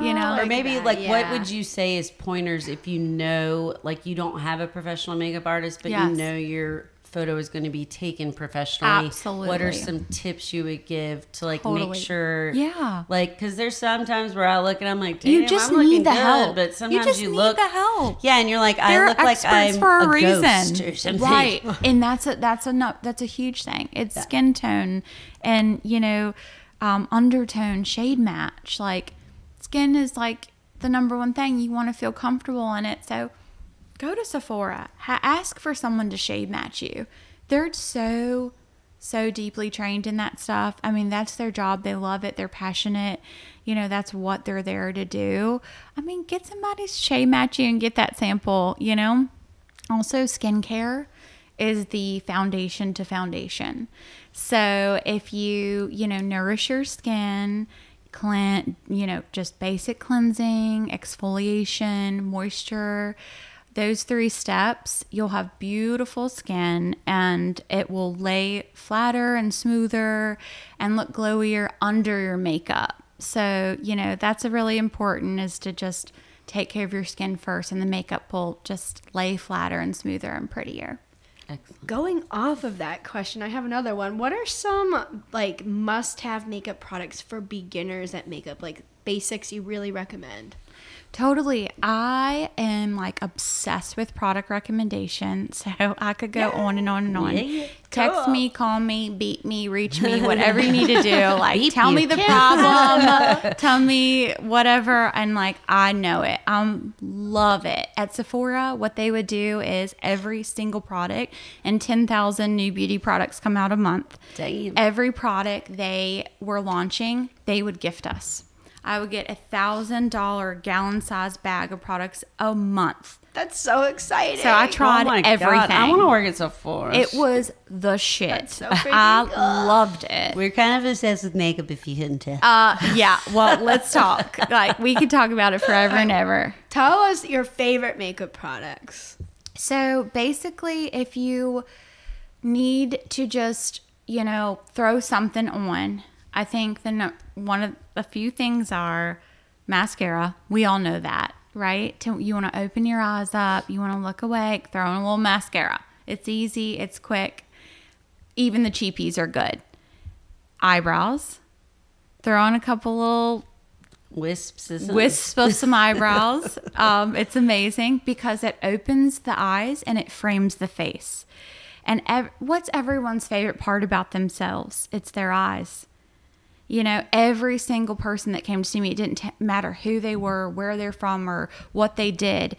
You know, Or maybe that, like what yeah. would you say is pointers if you know, like, you don't have a professional makeup artist, but Yes. you know your photo is going to be taken professionally? Absolutely. What are some tips you would give to like Totally. make sure? Yeah. Like, because there's sometimes where I look and I'm like, damn, you just I'm looking need the good, help. but sometimes you just you need look the help. Yeah, and you're like, They're I look like experts I'm for a ghost reason, or something. right? And that's a huge thing. It's skin tone, and you know, undertone, shade match. Like, skin is like the number one thing. You want to feel comfortable in it, so go to Sephora. Ask for someone to shade match you. They're so deeply trained in that stuff. I mean, that's their job. They love it. They're passionate. You know, that's what they're there to do. I mean, get somebody to shade match you and get that sample, you know. Also, skincare is the foundation to foundation. So if you know, nourish your skin, you know, just basic cleansing, exfoliation, moisture, those 3 steps, you'll have beautiful skin, and it will lay flatter and smoother and look glowier under your makeup. So, you know, that's a really important, is to just take care of your skin first, and the makeup will just lay flatter and smoother and prettier. Excellent. Going off of that question, I have another one. What are some like must-have makeup products for beginners at makeup, like basics you really recommend? Totally. I am like obsessed with product recommendations. So I could go on and on and on. Yeah. Text me, call me, beat me, reach me, whatever you need to do. Like, Beep tell you. me the problem, tell me whatever. And like, I know it. Love it. At Sephora, what they would do is every single product, and 10,000 new beauty products come out a month. Damn. Every product they were launching, they would gift us. I would get $1,000 gallon-sized bag of products a month. That's so exciting. So I tried Oh my everything. God, I want to work at Sephora. It was the shit. That's so freaking I good. loved it. We're kind of obsessed with makeup, if you couldn't tell. Yeah. Well, let's talk. Like, we could talk about it forever and ever. Tell us your favorite makeup products. So basically, if you need to just, you know, throw something on, I think one of the few things are mascara. We all know that, right? You want to open your eyes up. You want to look awake. Throw in a little mascara. It's easy. It's quick. Even the cheapies are good. Eyebrows. Throw on a couple little Wisps of some eyebrows. It's amazing because it opens the eyes and it frames the face. And what's everyone's favorite part about themselves? It's their eyes. You know, every single person that came to see me, it didn't matter who they were, where they're from, or what they did.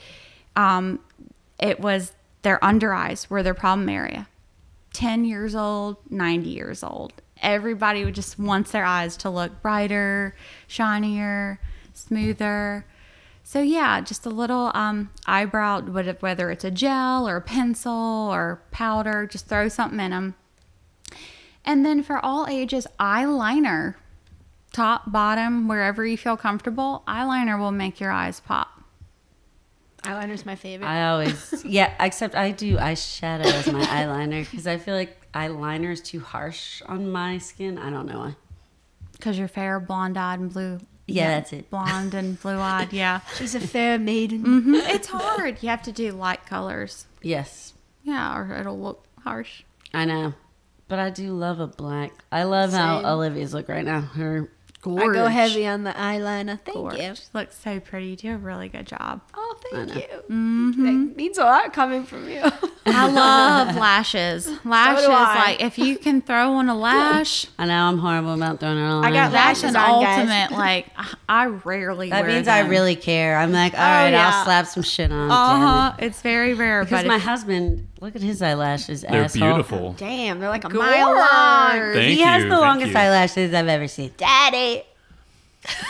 It was their under eyes were their problem area. 10 years old, 90 years old. Everybody would just wants their eyes to look brighter, shinier, smoother. So yeah, just a little eyebrow, whether it's a gel or a pencil or powder, just throw something in them. And then for all ages, eyeliner. Top, bottom, wherever you feel comfortable, eyeliner will make your eyes pop. Eyeliner's my favorite. I always, except I do eyeshadow as my eyeliner because I feel like eyeliner is too harsh on my skin. I don't know why. Because you're fair, blonde-eyed, and blue. Yeah, that's it. Blonde and blue-eyed, yeah. She's a fair maiden. It's hard. You have to do light colors. Yes, Yeah, or it'll look harsh. I know. But I do love a black. I love how Same. Olivia's look right now. Her I gorge. go heavy on the eyeliner. Thank you. She looks so pretty. You do a really good job. Oh, thank know. you. That means a lot coming from you. I love lashes. Lashes, I. like if you can throw on a lash, I know I'm horrible about throwing it on. I got that's lashes an on, guys. ultimate. Like I rarely That wear means them. I really care. I'm like, all right, yeah. I'll slap some shit on. Uh-huh. It's very rare. Because but my if- husband, look at his eyelashes. They're asshole. beautiful. Damn, they're like a mile long. Thank He you. has the thank longest you. eyelashes I've ever seen. Daddy.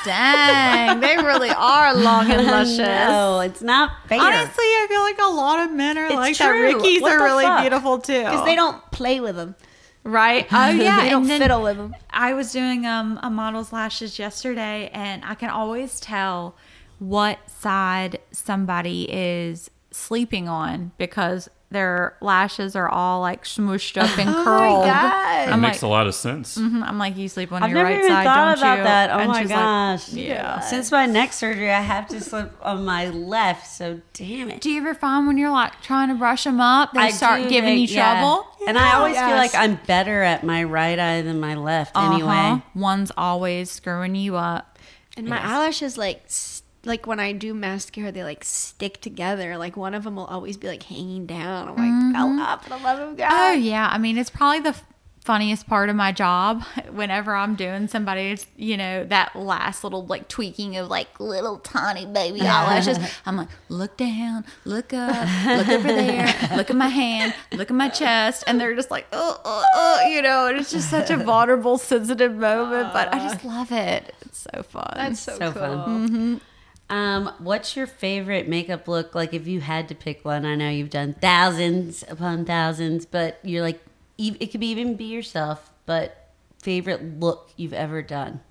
Dang, they really are long and luscious. No, it's not fair. Honestly, I feel like a lot of men are It's like true. that. Ricky's What are the really fuck? beautiful too. Because they don't play with them. Right? Oh yeah, They don't and then fiddle with them. I was doing a model's lashes yesterday, and I can always tell what side somebody is sleeping on because their lashes are all like smooshed up and Oh curled. my God. That I'm makes like, a lot of sense. I'm like, you sleep on I've your never right even side, thought don't about you? that. Oh And my she's like, gosh. yeah. Since my neck surgery, I have to sleep on my left. So damn it. Do you ever find when you're like trying to brush them up, they start do, giving you yeah. trouble? And I always feel Yes. like I'm better at my right eye than my left anyway. One's always screwing you up. And my eyelashes, like when I do mascara, they like stick together. Like one of them will always be like hanging down. I'm like, fell up for the love of God. Oh yeah, I mean it's probably the funniest part of my job. Whenever I'm doing somebody's, that last little like tweaking of like little tiny baby eyelashes, I'm like, look down, look up, look over there, look at my hand, look at my chest, and they're just like, and it's just such a vulnerable, sensitive moment. But I just love it. It's so fun. That's so So cool. fun. What's your favorite makeup look? Like if you had to pick one, I know you've done thousands upon thousands, but you're like, it could even be yourself, but favorite look you've ever done.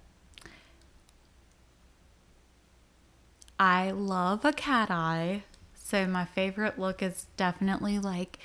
I love a cat eye. So my favorite look is definitely like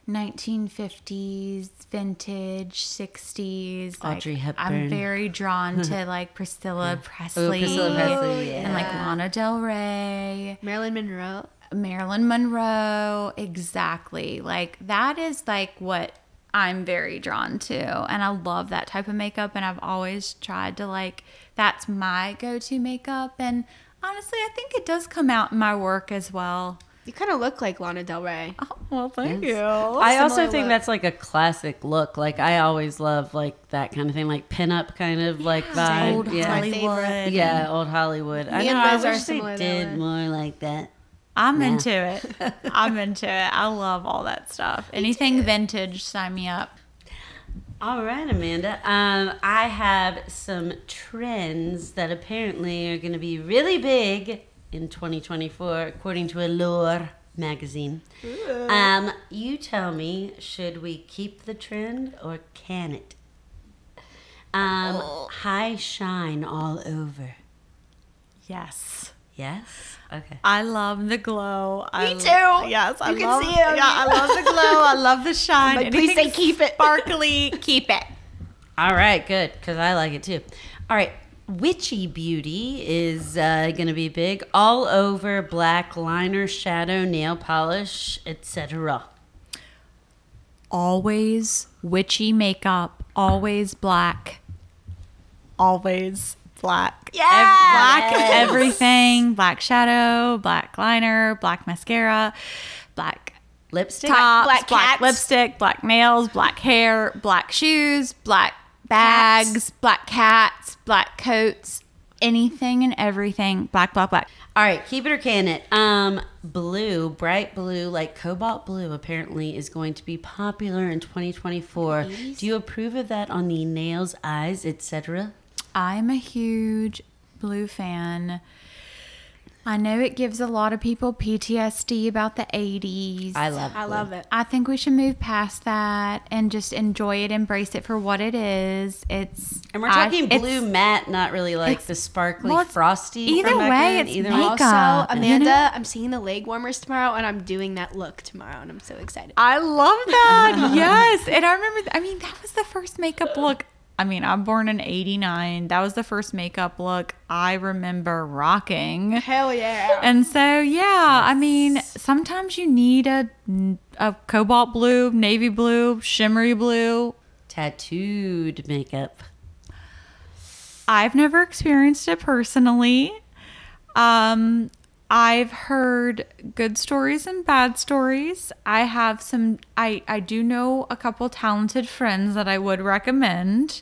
1950s, vintage, 60s. Audrey like, Hepburn. I'm very drawn to like Priscilla Presley. Priscilla Presley, And like yeah. Lana Del Rey. Marilyn Monroe. Marilyn Monroe. Exactly. Like that is like what I'm very drawn to. And I love that type of makeup. And I've always tried to like, that's my go-to makeup. And honestly, I think it does come out in my work as well. You kind of look like Lana Del Rey. Oh, well, thank you. I also Similar think look. that's like a classic look. Like I always love like that kind of thing, like pinup kind of like vibe. Old yeah. Hollywood. Yeah, old Hollywood. I Me know. and I Liz are wish they similar that did way. more like that. I'm Yeah. into it. I'm into it. I love all that stuff. Anything vintage, sign me up. All right, Amanda. I have some trends that apparently are going to be really big in 2024, according to Allure magazine. You tell me, should we keep the trend or can it? High shine all over. Yes. Yes? Okay. I love the glow. Me too. Yes, I You can love see it on Yeah, I love the glow. I love the shine. But please say keep it. Sparkly, keep it. All right, good, because I like it too. All right, witchy beauty is going to be big. All over black liner, shadow, nail polish, etc. Always witchy makeup. Always black. Always black. Yeah. Black everything. Black shadow, black liner, black mascara, black Lipstick? tops, black black cats. lipstick, black nails, black hair, black shoes, black bags, black cats, black coats, anything and everything. Black, black, black. All right, keep it or can it? Blue, bright blue, like cobalt blue, apparently is going to be popular in 2024. Do you approve of that on the nails, eyes, etc.? I'm a huge blue fan. I know it gives a lot of people PTSD about the 80s. I love I blue. love it. I think we should move past that and just enjoy it, embrace it for what it is. It's And we're talking it's- blue matte, not really like the sparkly well, it's- frosty. either from back way, then. it's either makeup. Also, Amanda, you know? I'm seeing the leg warmers tomorrow, and I'm doing that look tomorrow, and I'm so excited. I love that. Yes. And I remember, that was the first makeup look. I'm born in 89. That was the first makeup look I remember rocking. Hell yeah. And so, yeah, sometimes you need a cobalt blue, navy blue, shimmery blue. tattooed makeup? I've never experienced it personally. I've heard good stories and bad stories. I have some, I do know a couple talented friends that I would recommend.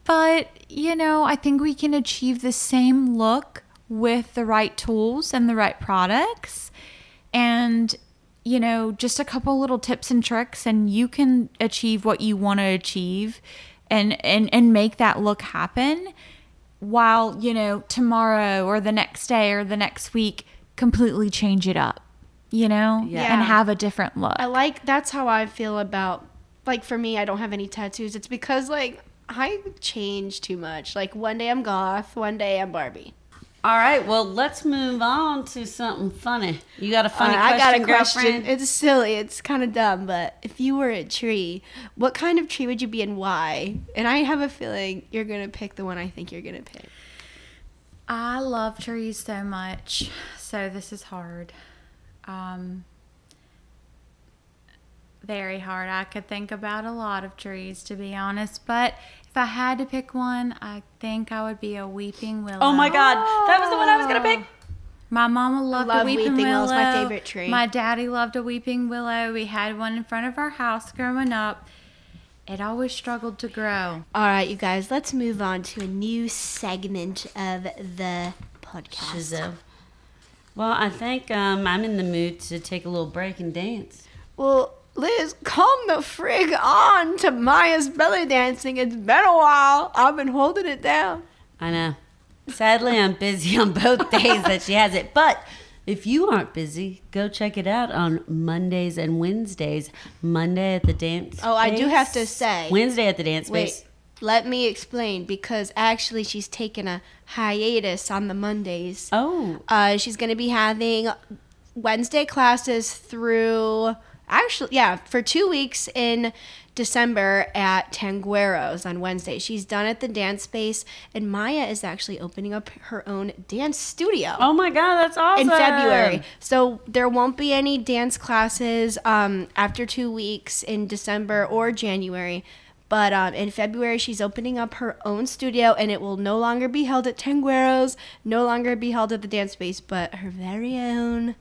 But, I think we can achieve the same look with the right tools and the right products. And, just a couple little tips and tricks, and you can achieve what you want to achieve and make that look happen. While, tomorrow or the next day or the next week, completely change it up, and have a different look. That's how I feel about, for me, I don't have any tattoos. It's because, I change too much. One day I'm goth, one day I'm Barbie. All right, well, let's move on to something funny. You got a funny question, I got a question. girlfriend? It's silly. It's kind of dumb, but if you were a tree, what kind of tree would you be and why? And I have a feeling you're going to pick the one I think you're going to pick. I love trees so much, so this is hard. Very hard. I could think about a lot of trees, to be honest, but if I had to pick one, I think I would be a weeping willow. Oh my God, that was the one I was going to pick. My mama loved a weeping willow. It's my favorite tree. My daddy loved a weeping willow. We had one in front of our house growing up. It always struggled to grow. All right, you guys, let's move on to a new segment of the podcast. Shizzo. Well, I think I'm in the mood to take a little break and dance. Well, Liz, come the frig on to Maya's belly dancing. It's been a while. I've been holding it down. I know. Sadly, I'm busy on both days that she has it. But if you aren't busy, go check it out on Mondays and Wednesdays. Monday at the dance Oh, I do space. have to say. Wednesday at the dance space. Wait, let me explain, because actually she's taking a hiatus on the Mondays. Oh. She's going to be having Wednesday classes through... Actually, yeah, for 2 weeks in December at Tangueros on Wednesday. She's done at the dance space, and Maya is actually opening up her own dance studio. Oh my God, that's awesome. In February. So there won't be any dance classes after 2 weeks in December or January. But in February, she's opening up her own studio, and it will no longer be held at Tangueros, no longer be held at the dance space, but her very own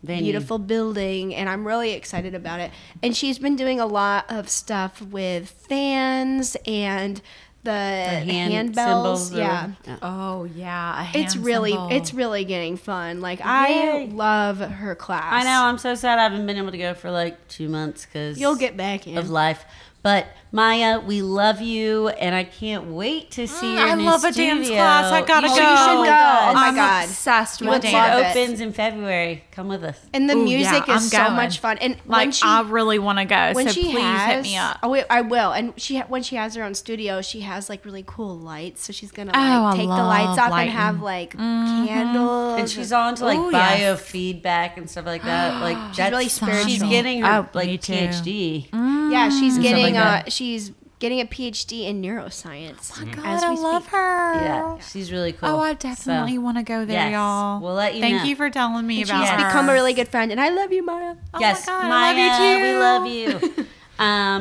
venue. Beautiful building, and I'm really excited about it. And she's been doing a lot of stuff with fans and the hand bells. Yeah. Oh yeah, a hand It's symbol. really getting fun. I love her class. I know. I'm so sad I haven't been able to go for 2 months because You'll get back in. of life. But Maya, we love you, and I can't wait to see your I new love a studio. dance class. I gotta You go. should go. Oh my I'm God. obsessed with would Once love dance. it it. opens in February, come with us. And the Ooh, music yeah, is I'm so going. much fun. And when she, I really want to go. when So she please has, hit me up. Oh wait, I will. And when she has her own studio, she has really cool lights. So she's gonna I take the love lights off lighting. and have candles. And she's on to Ooh, yes. biofeedback and stuff like that. She's really spiritual. She's getting her me too. PhD. Yeah, she's stuff getting like that. she's getting a PhD in neuroscience. Oh my God, as I we love speak. her. Yeah, she's really cool. Oh, I definitely So, want to go there, yes, y'all. we'll let you Thank know. you for telling me She's about her. become a really good friend, and I love you, Maya. Oh yes, my God, Maya, I love you too. we love you.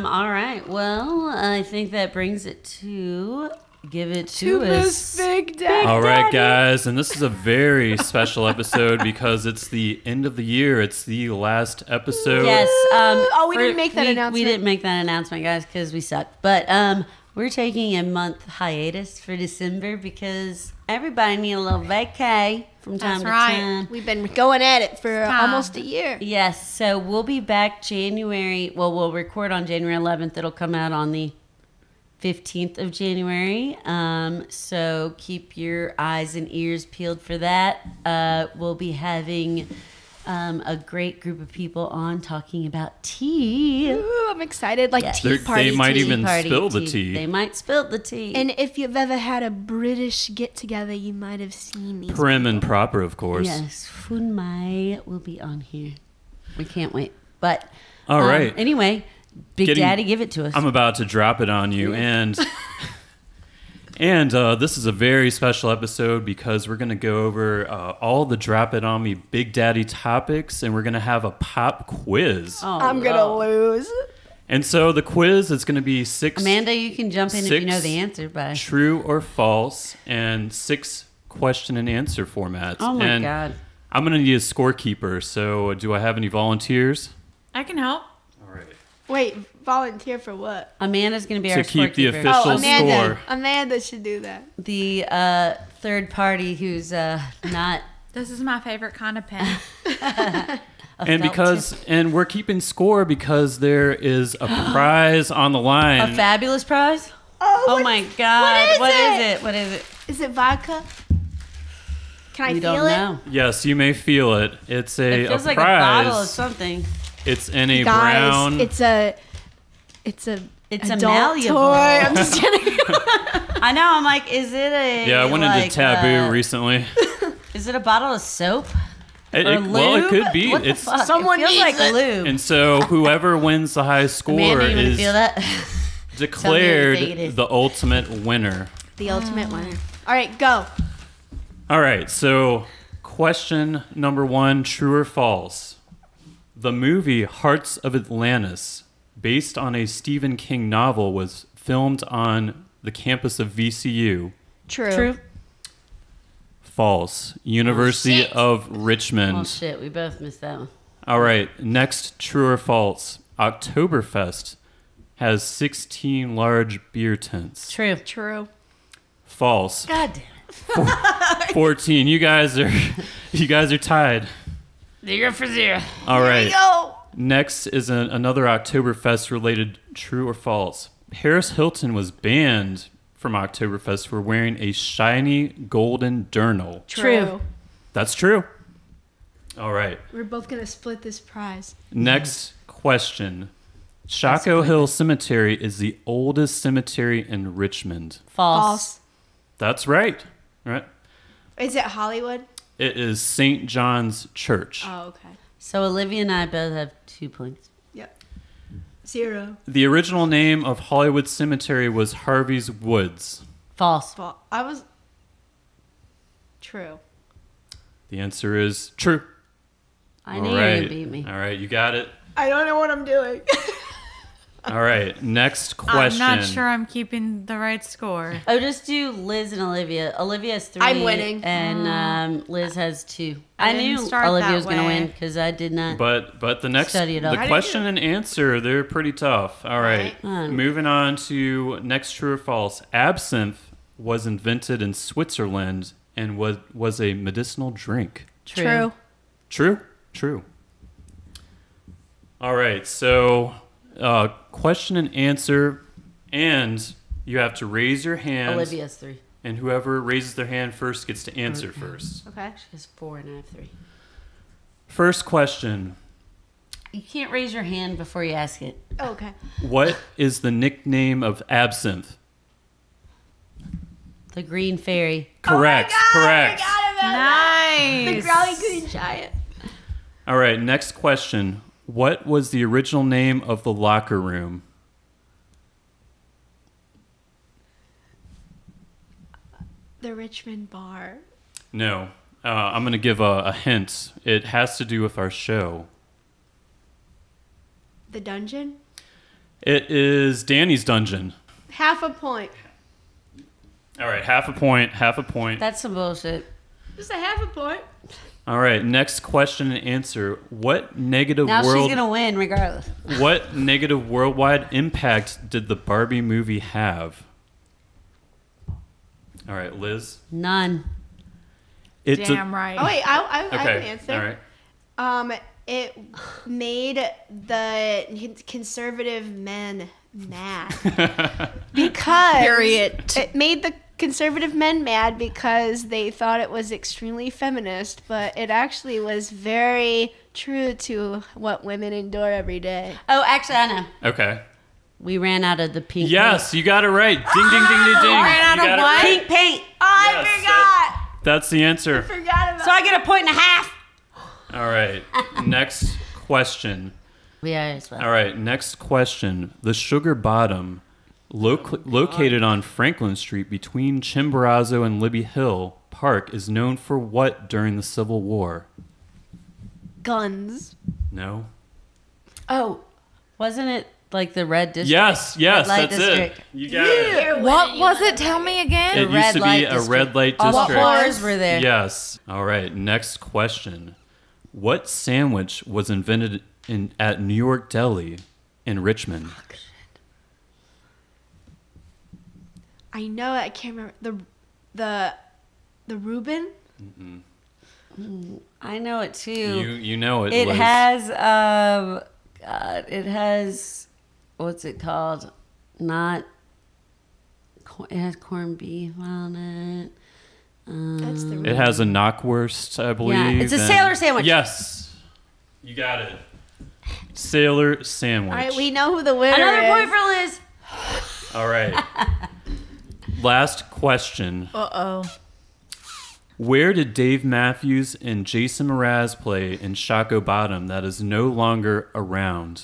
All right. Well, I think that brings it to give it to us. big daddy. All right, guys, and this is a very special episode because it's the end of the year. It's the last episode. Yes. We didn't make that announcement. We didn't make that announcement, guys, because we suck. But we're taking a month hiatus for December because everybody need a little vacay from time That's to right. time. We've been going at it for almost a year. Yes. So we'll be back January. Well, we'll record on January 11th. It'll come out on the 15th of January. So keep your eyes and ears peeled for that. We'll be having a great group of people on talking about tea. Ooh, I'm excited. Yes. Tea party They might tea. even Party spill the tea. They might spill the tea. And if you've ever had a British get-together, you might have seen these. Prim and proper, of course. yes, Funmai will be on here. We can't wait. But All right. Anyway, Big Getting- Daddy, give it to us. I'm about to drop it on you, and this is a very special episode because we're going to go over all the Drop It On Me Big Daddy topics, and we're going to have a pop quiz. Oh, I'm gonna Lord. lose. And so the quiz is going to be 6 Amanda, you can jump in if you know the answer. By true or false, and 6 question and answer formats. Oh my and God. I'm going to need a scorekeeper. So do I have any volunteers? I can help. All right. Wait, volunteer for what? Amanda's going to be To our keep the scorekeeper. official Amanda. score. Amanda should do that. The third party who's not. This is my favorite kind of pen. And we're keeping score because there is a prize on the line. A fabulous prize? Oh, my God. what is it? What is it? Is it vodka? Can I We feel don't it? know. Yes, you may feel it. It's a It feels like prize. a bottle of something. It's in a Guys, brown. it's a It's adult malleable. toy. I'm just kidding. I know. I'm like, is it a? Yeah, I went into Taboo recently. Is it a bottle of soap? It, Or well, it lube? could be. What the It's fuck? Someone it feels needs like it. lube. and so whoever wins the highest score Amanda, you want to is feel that? declared Tell me what you think it is. the ultimate winner. The ultimate winner. All right, go. All right, so question number 1, true or false? The movie Hearts of Atlantis, based on a Stephen King novel, was filmed on the campus of VCU. True. False. University of Richmond. Oh shit, we both missed that one. All right, next, true or false? Oktoberfest has 16 large beer tents. True. True. False. God damn it. 14. You guys are tied. 0 for 0. All right. Go. Next is another Oktoberfest related true or false. Paris Hilton was banned from Oktoberfest for wearing a shiny golden dirndl. True. That's true. All right. We're both gonna split this prize. Next question. Chaco Hill Cemetery is the oldest cemetery in Richmond. False. That's right. All right. Is it Hollywood? It is St. John's Church. Oh, okay. So Olivia and I both have 2 points. Yep. 0. The original name of Hollywood Cemetery was Harvey's Woods. False. Well, I was true. The answer is true. I knew you were going to beat me. All right, you got it. I don't know what I'm doing. All right, next question. I'm not sure I'm keeping the right score. Oh, just do Liz and Olivia. Olivia has 3. I'm winning. And Liz has 2. I I knew didn't start Olivia that was going to way. win because I did not. But the next Study it up. the question and answer, they're pretty tough. All right. Right. Moving on to next true or false. Absinthe was invented in Switzerland and was a medicinal drink. True. True? True. All right. So, question and answer, and you have to raise your hand. Olivia has 3. And whoever raises their hand first gets to answer first. Okay. She has 4 and I have 3. First question. You can't raise your hand before you ask it. Oh, okay. What is the nickname of absinthe? The Green Fairy. Correct. Correct. Nice. The growling green giant. All right, next question. What was the original name of the locker room? The Richmond bar. No. I'm going to give a hint. It has to do with our show. The dungeon. It is Danny's Dungeon. Half a point. All right, half a point, half a point. That's some bullshit. Just a half a point. All right, next question and answer. What negative Now she's going to win regardless. What negative worldwide impact did the Barbie movie have? All right, Liz. None. It's Damn right. Oh wait, I have Okay. an answer. All right. It made the conservative men mad because Period. it made the conservative men mad because they thought it was extremely feminist, but it actually was very true to what women endure every day. Oh, actually, I know. Okay. We ran out of the pink Yes, you got it right. Ding, ding, ding, ding, ding. Ran out You of got it what? right. Pink paint. I Yes, forgot. That's the answer. Forgot about. So I get a point and a half. All right. Next question. We are as well. All right. Next question. The Sugar Bottom, located on Franklin Street between Chimborazo and Libby Hill Park, is known for what during the Civil War? Guns. No. Oh, wasn't it Like the red district. Yes, Red light that's district. it. You got it. What was it? Tell me again. It used red to be light a district. red light All the district. whores were there. Yes. All right. Next question. What sandwich was invented at New York Deli in Richmond? I know it. I can't remember the Reuben. I know it too. You know it. It Liz. has it has what's it called? Not. It has corned beef on it. That's the It has a knockwurst, I believe. Yeah, it's a and- sailor sandwich. Yes, you got it. Sailor sandwich. All right, we know who the winner Another is. point for Liz. All right. Last question. Uh-oh. Where did Dave Matthews and Jason Mraz play in Shockoe Bottom that is no longer around?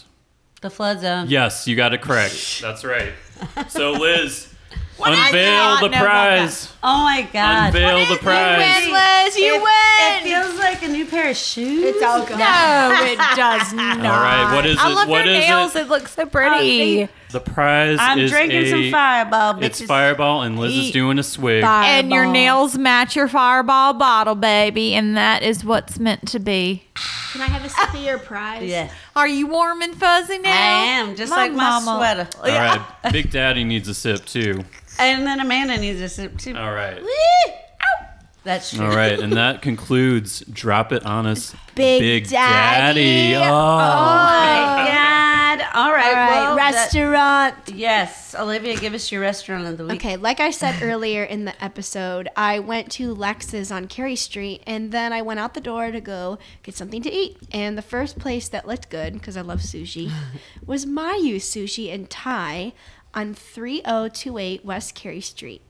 The flood zone. Yes, you got it correct. That's right. So, Liz, I did unveil not the know about prize. Oh my god. Unveil the prize. You win, Liz. You It win. feels like a new pair of shoes. It's alcohol. No, it does not. All right, what is I it? love What your is nails. it? It looks so pretty. The prize I'm is drinking some Fireball, bitches. It's Fireball, and Liz is doing a swig. And your nails match your Fireball bottle, baby. And that is what's meant to be. Can I have a sip of your prize? Yeah. Are you warm and fuzzy now? I am, just like my mama. sweater. All right, Big Daddy needs a sip, too. And then Amanda needs a sip too. All right. That's true. All right, and that concludes Drop It On Us, Big Daddy. Oh. Oh my god. All right. All right, Well, restaurant. yes. Olivia, give us your restaurant of the week. Okay, like I said earlier in the episode, I went to Lex's on Carey Street, and then I went out the door to go get something to eat. And the first place that looked good, because I love sushi, was Mayu Sushi in Thai on 3028 West Carey Street.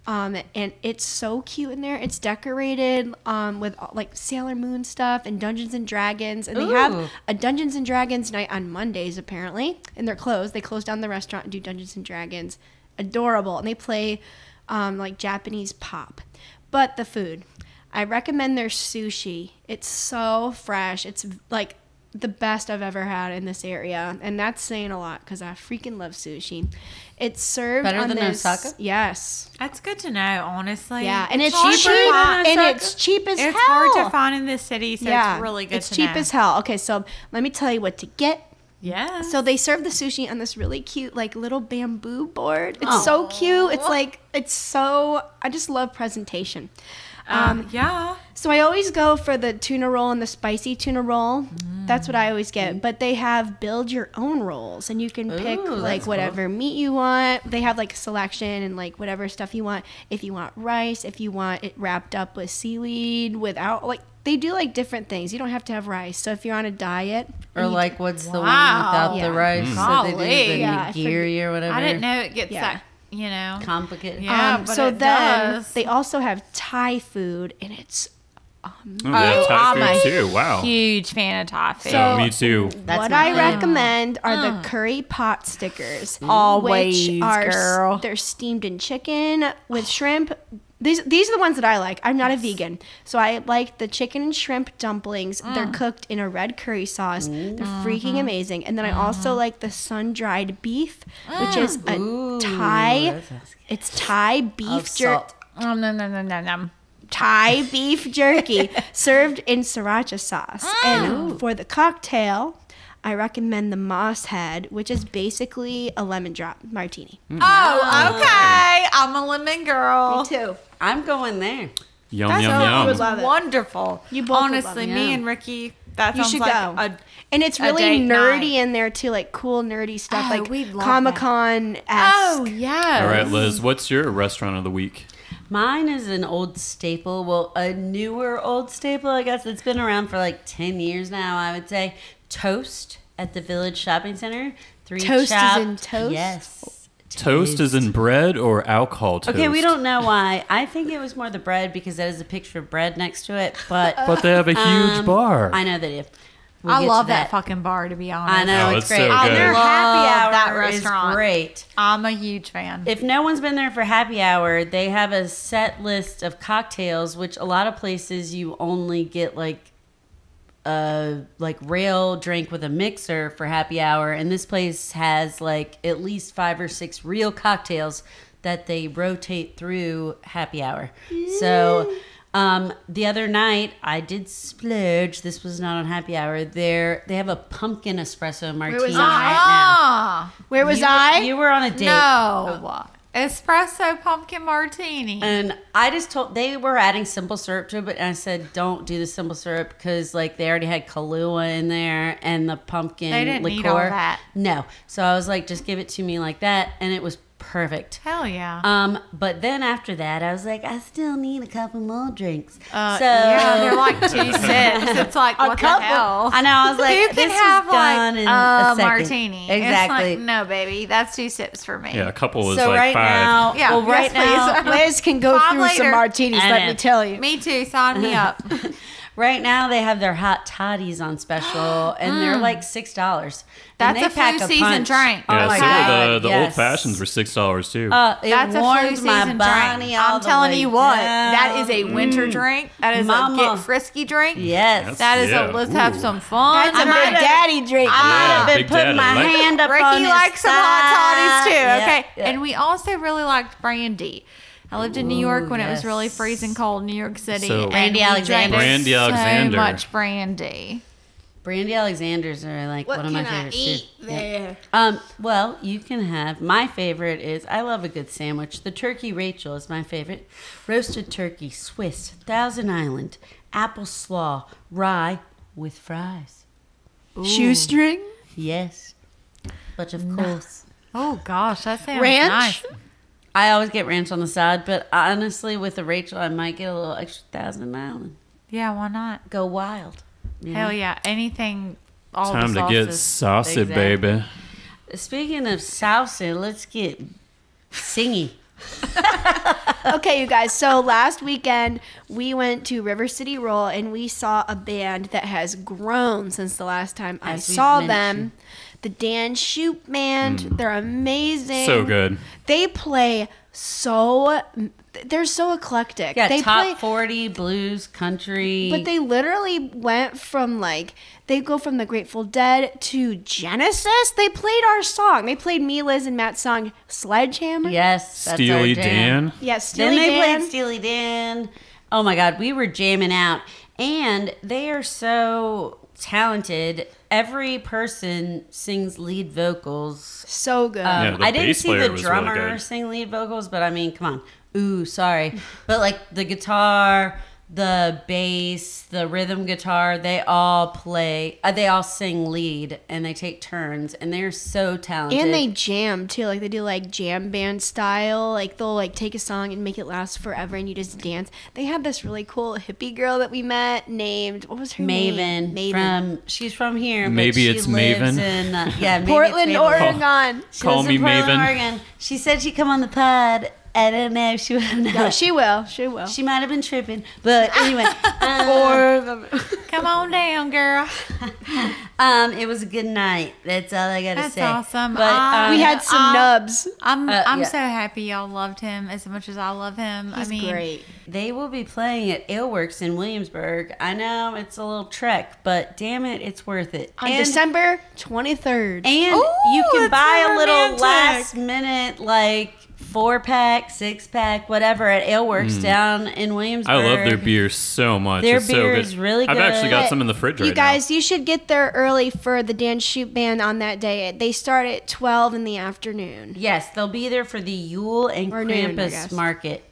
And it's so cute in there. It's decorated with like Sailor Moon stuff and Dungeons and Dragons. And they Ooh. have a Dungeons and Dragons night on Mondays, apparently. And they're closed. They close down the restaurant and do Dungeons and Dragons. Adorable. And they play like Japanese pop. But the food. I recommend their sushi. It's so fresh. It's like the best I've ever had in this area. And that's saying a lot because I freaking love sushi. It's served Better on than this. Osaka? That's good to know, honestly. Yeah, and it's hard cheap, to find- and it's cheap as It's hell. hard to find in this city, so Yeah, it's really good it's to cheap know. as hell. Okay, so let me tell you what to get. Yeah. So they serve the sushi on this really cute, like little bamboo board. It's so cute. It's like I just love presentation. yeah. So I always go for the tuna roll and the spicy tuna roll. That's what I always get. But they have build your own rolls, and you can pick Ooh, like that's whatever meat you want. They have like selection and like whatever stuff you want. If you want rice, if you want it wrapped up with seaweed, without like they do like different things. You don't have to have rice. So if you're on a diet, Or like, what's the one Wow. without Yeah. the rice that they do, Golly. the Yeah, I nigiri or whatever? I didn't know it gets Yeah. that, you know. Complicated. Yeah, but so it then does. they also have Thai food, and it's Oh, they have Thai I'm food, a too. Wow. Huge fan of Thai food. Oh, me too. That's what my I thing. recommend are the curry pot stickers. Always, which are girl. they're steamed in chicken with shrimp. These are the ones that I like. I'm not a vegan, so I like the chicken and shrimp dumplings. They're cooked in a red curry sauce. They're freaking amazing. And then I also like the sun-dried beef, which is a Thai. It's Thai beef jerky. salt. No. Thai beef jerky served in sriracha sauce. And for the cocktail, I recommend the Moss Head, which is basically a lemon drop martini. Oh, okay. I'm a lemon girl. Too. I'm going there. Yum, That yum, sounds yum. would love it. wonderful. You both would honestly, love it. me Yeah. and Ricky. That You sounds should like go. a And it's a really date nerdy night. in there too, like cool nerdy stuff, Oh, like we'd love Comic Con esque. Oh, yeah. All right, Liz, what's your restaurant of the week? Mine is an old staple. Well, a newer old staple, I guess. It's been around for like 10 years now, I would say. Toast at the Village Shopping Center. Toast is chopped- in toast? Yes. Toast is in bread or alcohol toast? Okay, we don't know why. I think it was more the bread because that is a picture of bread next to it. But But they have a huge bar. I know they do. We'll I get love to that fucking bar, to be honest. I know, Oh, it's it's great. so And good. their Love happy that hour restaurant. is great. I'm a huge fan. If no one's been there for happy hour, they have a set list of cocktails, which a lot of places you only get like a like rail drink with a mixer for happy hour, and this place has like at least 5 or 6 real cocktails that they rotate through happy hour. So the other night I did splurge. This was not on happy hour. They have a pumpkin espresso martini right now. Where was I? You were on a date. No. Espresso pumpkin martini. And I just told, they were adding simple syrup to it, but I said, don't do the simple syrup because like they already had Kahlua in there and the pumpkin They didn't liqueur. need all that. No. So I was like, just give it to me like that. And it was perfect. Hell yeah. But then after that, I was like, I still need a couple more drinks. Yeah, they're like 2 sips. It's like, what the hell? I know. I was like, You can this have was done like in a a second. martini. Exactly. It's like, no, baby, that's 2 sips for me. Yeah, a couple was So like right 5. now, Yeah, well, right yes, now, Liz can go 5 through some later. martinis, I let know. me tell you. Me too. Sign me up. right now they have their hot toddies on special, and they're like $6. And That's they a pack flu season punch. drink. Oh Yeah, my some God, of the yes. old fashions were $6 too. It That's a flu warms my season body drink. all I'm the telling way you what, down. that is a winter drink. That is Mama. a get frisky drink. Yes. That is Yeah. a let's have Ooh. some fun. That's a might big have- daddy drink. I might have been Big putting Daddy, my like- hand up on Ricky his likes some hot toddies too. side. Okay, Yeah, yeah. and we also really liked brandy. I lived in New York when it was really yes. freezing cold in New York City. So- and Brandy we Alexander. drank Brandy so Alexander. much brandy. Brandy Alexanders are like What one of can my I favorites eat too. there? Well, you can have, my favorite is, I love a good sandwich. The Turkey Rachel is my favorite. Roasted turkey, Swiss, Thousand Island, apple slaw, rye with fries. Shoestring? Yes. But of course, Oh gosh, that sounds Ranch? nice. I always get ranch on the side, but honestly, with the Rachel, I might get a little extra Thousand Island. Yeah, why not? Go wild. you know? Hell yeah, anything. All Time the to get sauces. saucy, Exactly. baby. Speaking of salsa, let's get singy. Okay, you guys. So last weekend we went to River City Roll and we saw a band that has grown since the last time I As we've saw mentioned. them. The Dan Shoop Band. They're amazing. So good. They play so. They're so eclectic. Yeah, they top play, 40 blues, country. but they literally went from like they go from the Grateful Dead to Genesis. They played our song. They played me, Liz, and Matt's song "Sledgehammer." yes, that's Steely our jam. Dan. Yeah, Then Steely they Dan. played Steely Dan. Oh my God, we were jamming out. And they are so talented. Every person sings lead vocals. So good. Yeah, the I didn't bass see player the was really drummer good. sing lead vocals, but I mean, come on. Ooh, sorry. But like the guitar, the bass, the rhythm guitar, they all play, they all sing lead and they take turns and they're so talented. And they jam too, like they do like jam band style. Like they'll like take a song and make it last forever, and you just dance. They had this really cool hippie girl that we met named what was her Maven, name? she's from here. but Maybe she it's lives Maven. In, yeah, maybe Portland, it's Maven. Oregon. She Call lives me in Portland, Maven. Oregon. She said she'd come on the pod. I don't know if she would know. No, she will. She will. She might have been tripping, but anyway. Come on down, girl. It was a good night. That's all I gotta That's say. awesome. But We had some nubs. I'm yeah. so happy y'all loved him as much as I love him. He's I mean, great. they will be playing at Aleworks in Williamsburg. I know it's a little trek, but damn it, it's worth it. On December 23rd. And Ooh, you can that's buy so a little romantic. last minute, like 4-pack, 6-pack, whatever at Aleworks down in Williamsburg. I love their beer so much. Their it's so beer good. is really I've actually good. got some in the fridge right You guys, you should get there early for the Dan Shoot Band on that day. They start at 12 in the afternoon. Yes, they'll be there for the Yule and Or noon, I Krampus guess. market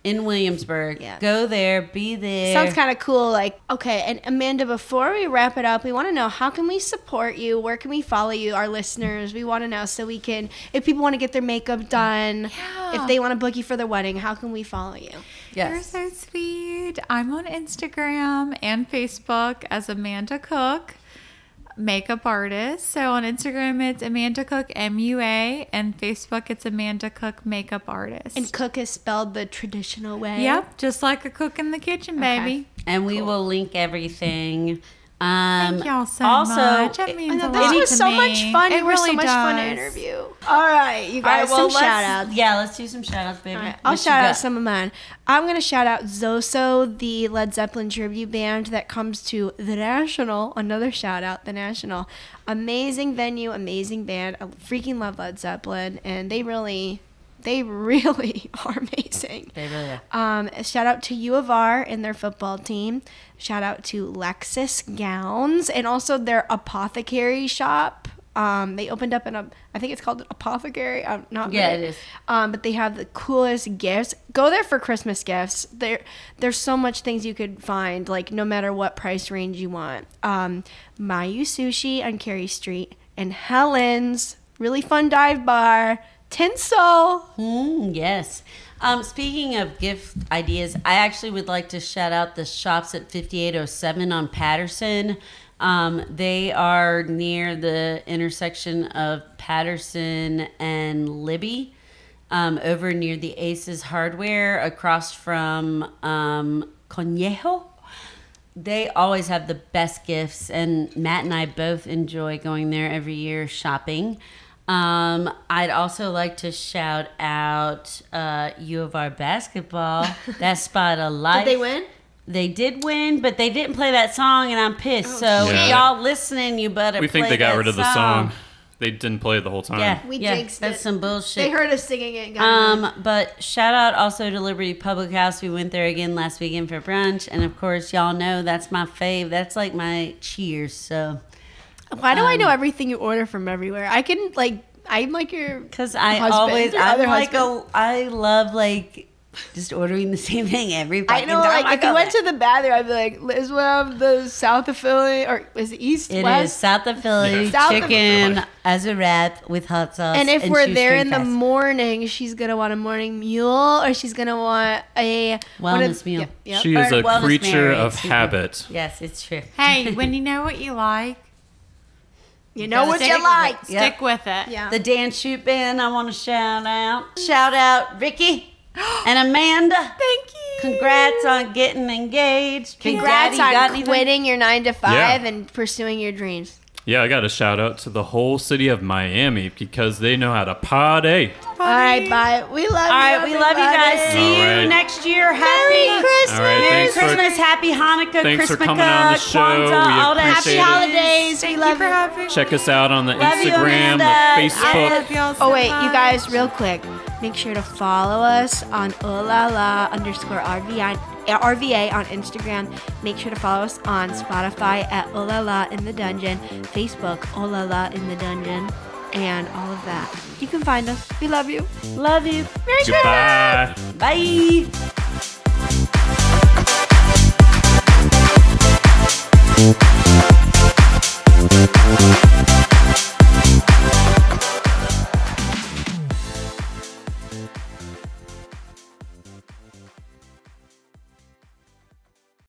in Williamsburg. Yeah. Go there, be there. Sounds kind of cool. Like, okay, and Amanda, before we wrap it up, we want to know, how can we support you? Where can we follow you, our listeners? We want to know so we can, if people want to get their makeup done, if they want to book you for their wedding, how can we follow you? You're Yes. so sweet. I'm on Instagram and Facebook as Amanda Cook, makeup artist. So on Instagram it's Amanda Cook MUA, and Facebook it's Amanda Cook makeup artist. And cook is spelled the traditional way. Yep, just like a cook in the kitchen, baby. And we will link everything Thank y'all so also, much. That means a lot This was to so me. much fun. It You were so really much fun to does. interview. All right, you All right, guys, well, some shout outs. Yeah, let's do some shout outs, baby. All right, I'll shout out some of mine. I'm going to shout out Zoso, the Led Zeppelin tribute band that comes to the National. Another shout out, the National. Amazing venue, amazing band. I freaking love Led Zeppelin, and they really are amazing. They really are. Shout out to U of R and their football team. Shout out to Lexus Gowns and also their apothecary shop. They opened up I think it's called Apothecary. I'm not Yeah, really- it is. But they have the coolest gifts. Go there for Christmas gifts. There's so much things you could find, like no matter what price range you want. Mayu Sushi on Carey Street and Helen's really fun dive bar. Tinsel. Yes. Speaking of gift ideas, I actually would like to shout out the shops at 5807 on Patterson. They are near the intersection of Patterson and Libby, over near the Aces Hardware across from Conejo. They always have the best gifts, and Matt and I both enjoy going there every year shopping. I'd also like to shout out U of R basketball. That spot of life. Did they win? They did win, but they didn't play that song, and I'm pissed. So shit. if y'all listening, you better. We think play they got that rid of the song. They didn't play it the whole time. Yeah, We yeah, jinxed that's it. some bullshit. They heard us singing it. And got But shout out also to Liberty Public House. We went there again last weekend for brunch, and of course, y'all know that's my fave. That's like my cheers. So Why do I know everything you order from everywhere? I can I'm like your because I husband, always, your I'm other like husband. I love like just ordering the same thing every I fucking know, time. like, if you went to the bathroom, I'd be like, Liz, will have the south of Philly, or is it east, It is west? South of Philly Yeah. South of chicken Philly. as a wrap with hot sauce. And if we're there shoestring in the fest. morning, she's going to want a morning mule, or she's going to want a... Wellness meal. Yep. She is Or a wellness creature Mary, of excuse me. habit. Yes, it's true. Hey, when you know what you like, You know what Stick you with like. it. Yep. stick with it. Yeah. The dance shoot band, I want to shout out. Shout out Ricky and Amanda. Thank you. Congrats on getting engaged. Big Congrats Daddy, got on anything? quitting your 9 to 5 Yeah. and pursuing your dreams. Yeah, I got to shout out to the whole city of Miami because they know how to party. All right, bye. We love you. All right, we love you guys. everybody. See All you right. next year. Merry Happy Christmas. All right, Merry thanks for Christmas, Happy Hanukkah, Thanks for Christmas, coming on the show. Kwanzaa, We all that appreciate shit. Happy it. holidays. Thank We you love for you. having Check us out on the Love you, Instagram, the Amanda. I Facebook. love y'all so Oh, wait, much. you guys, real quick. Make sure to follow us on Lala _RVA on Instagram. Make sure to follow us on Spotify at Lala in the Dungeon, Facebook Lala in the Dungeon, and all of that. You can find us. We love you. Love you. Merry Christmas. Goodbye. Bye.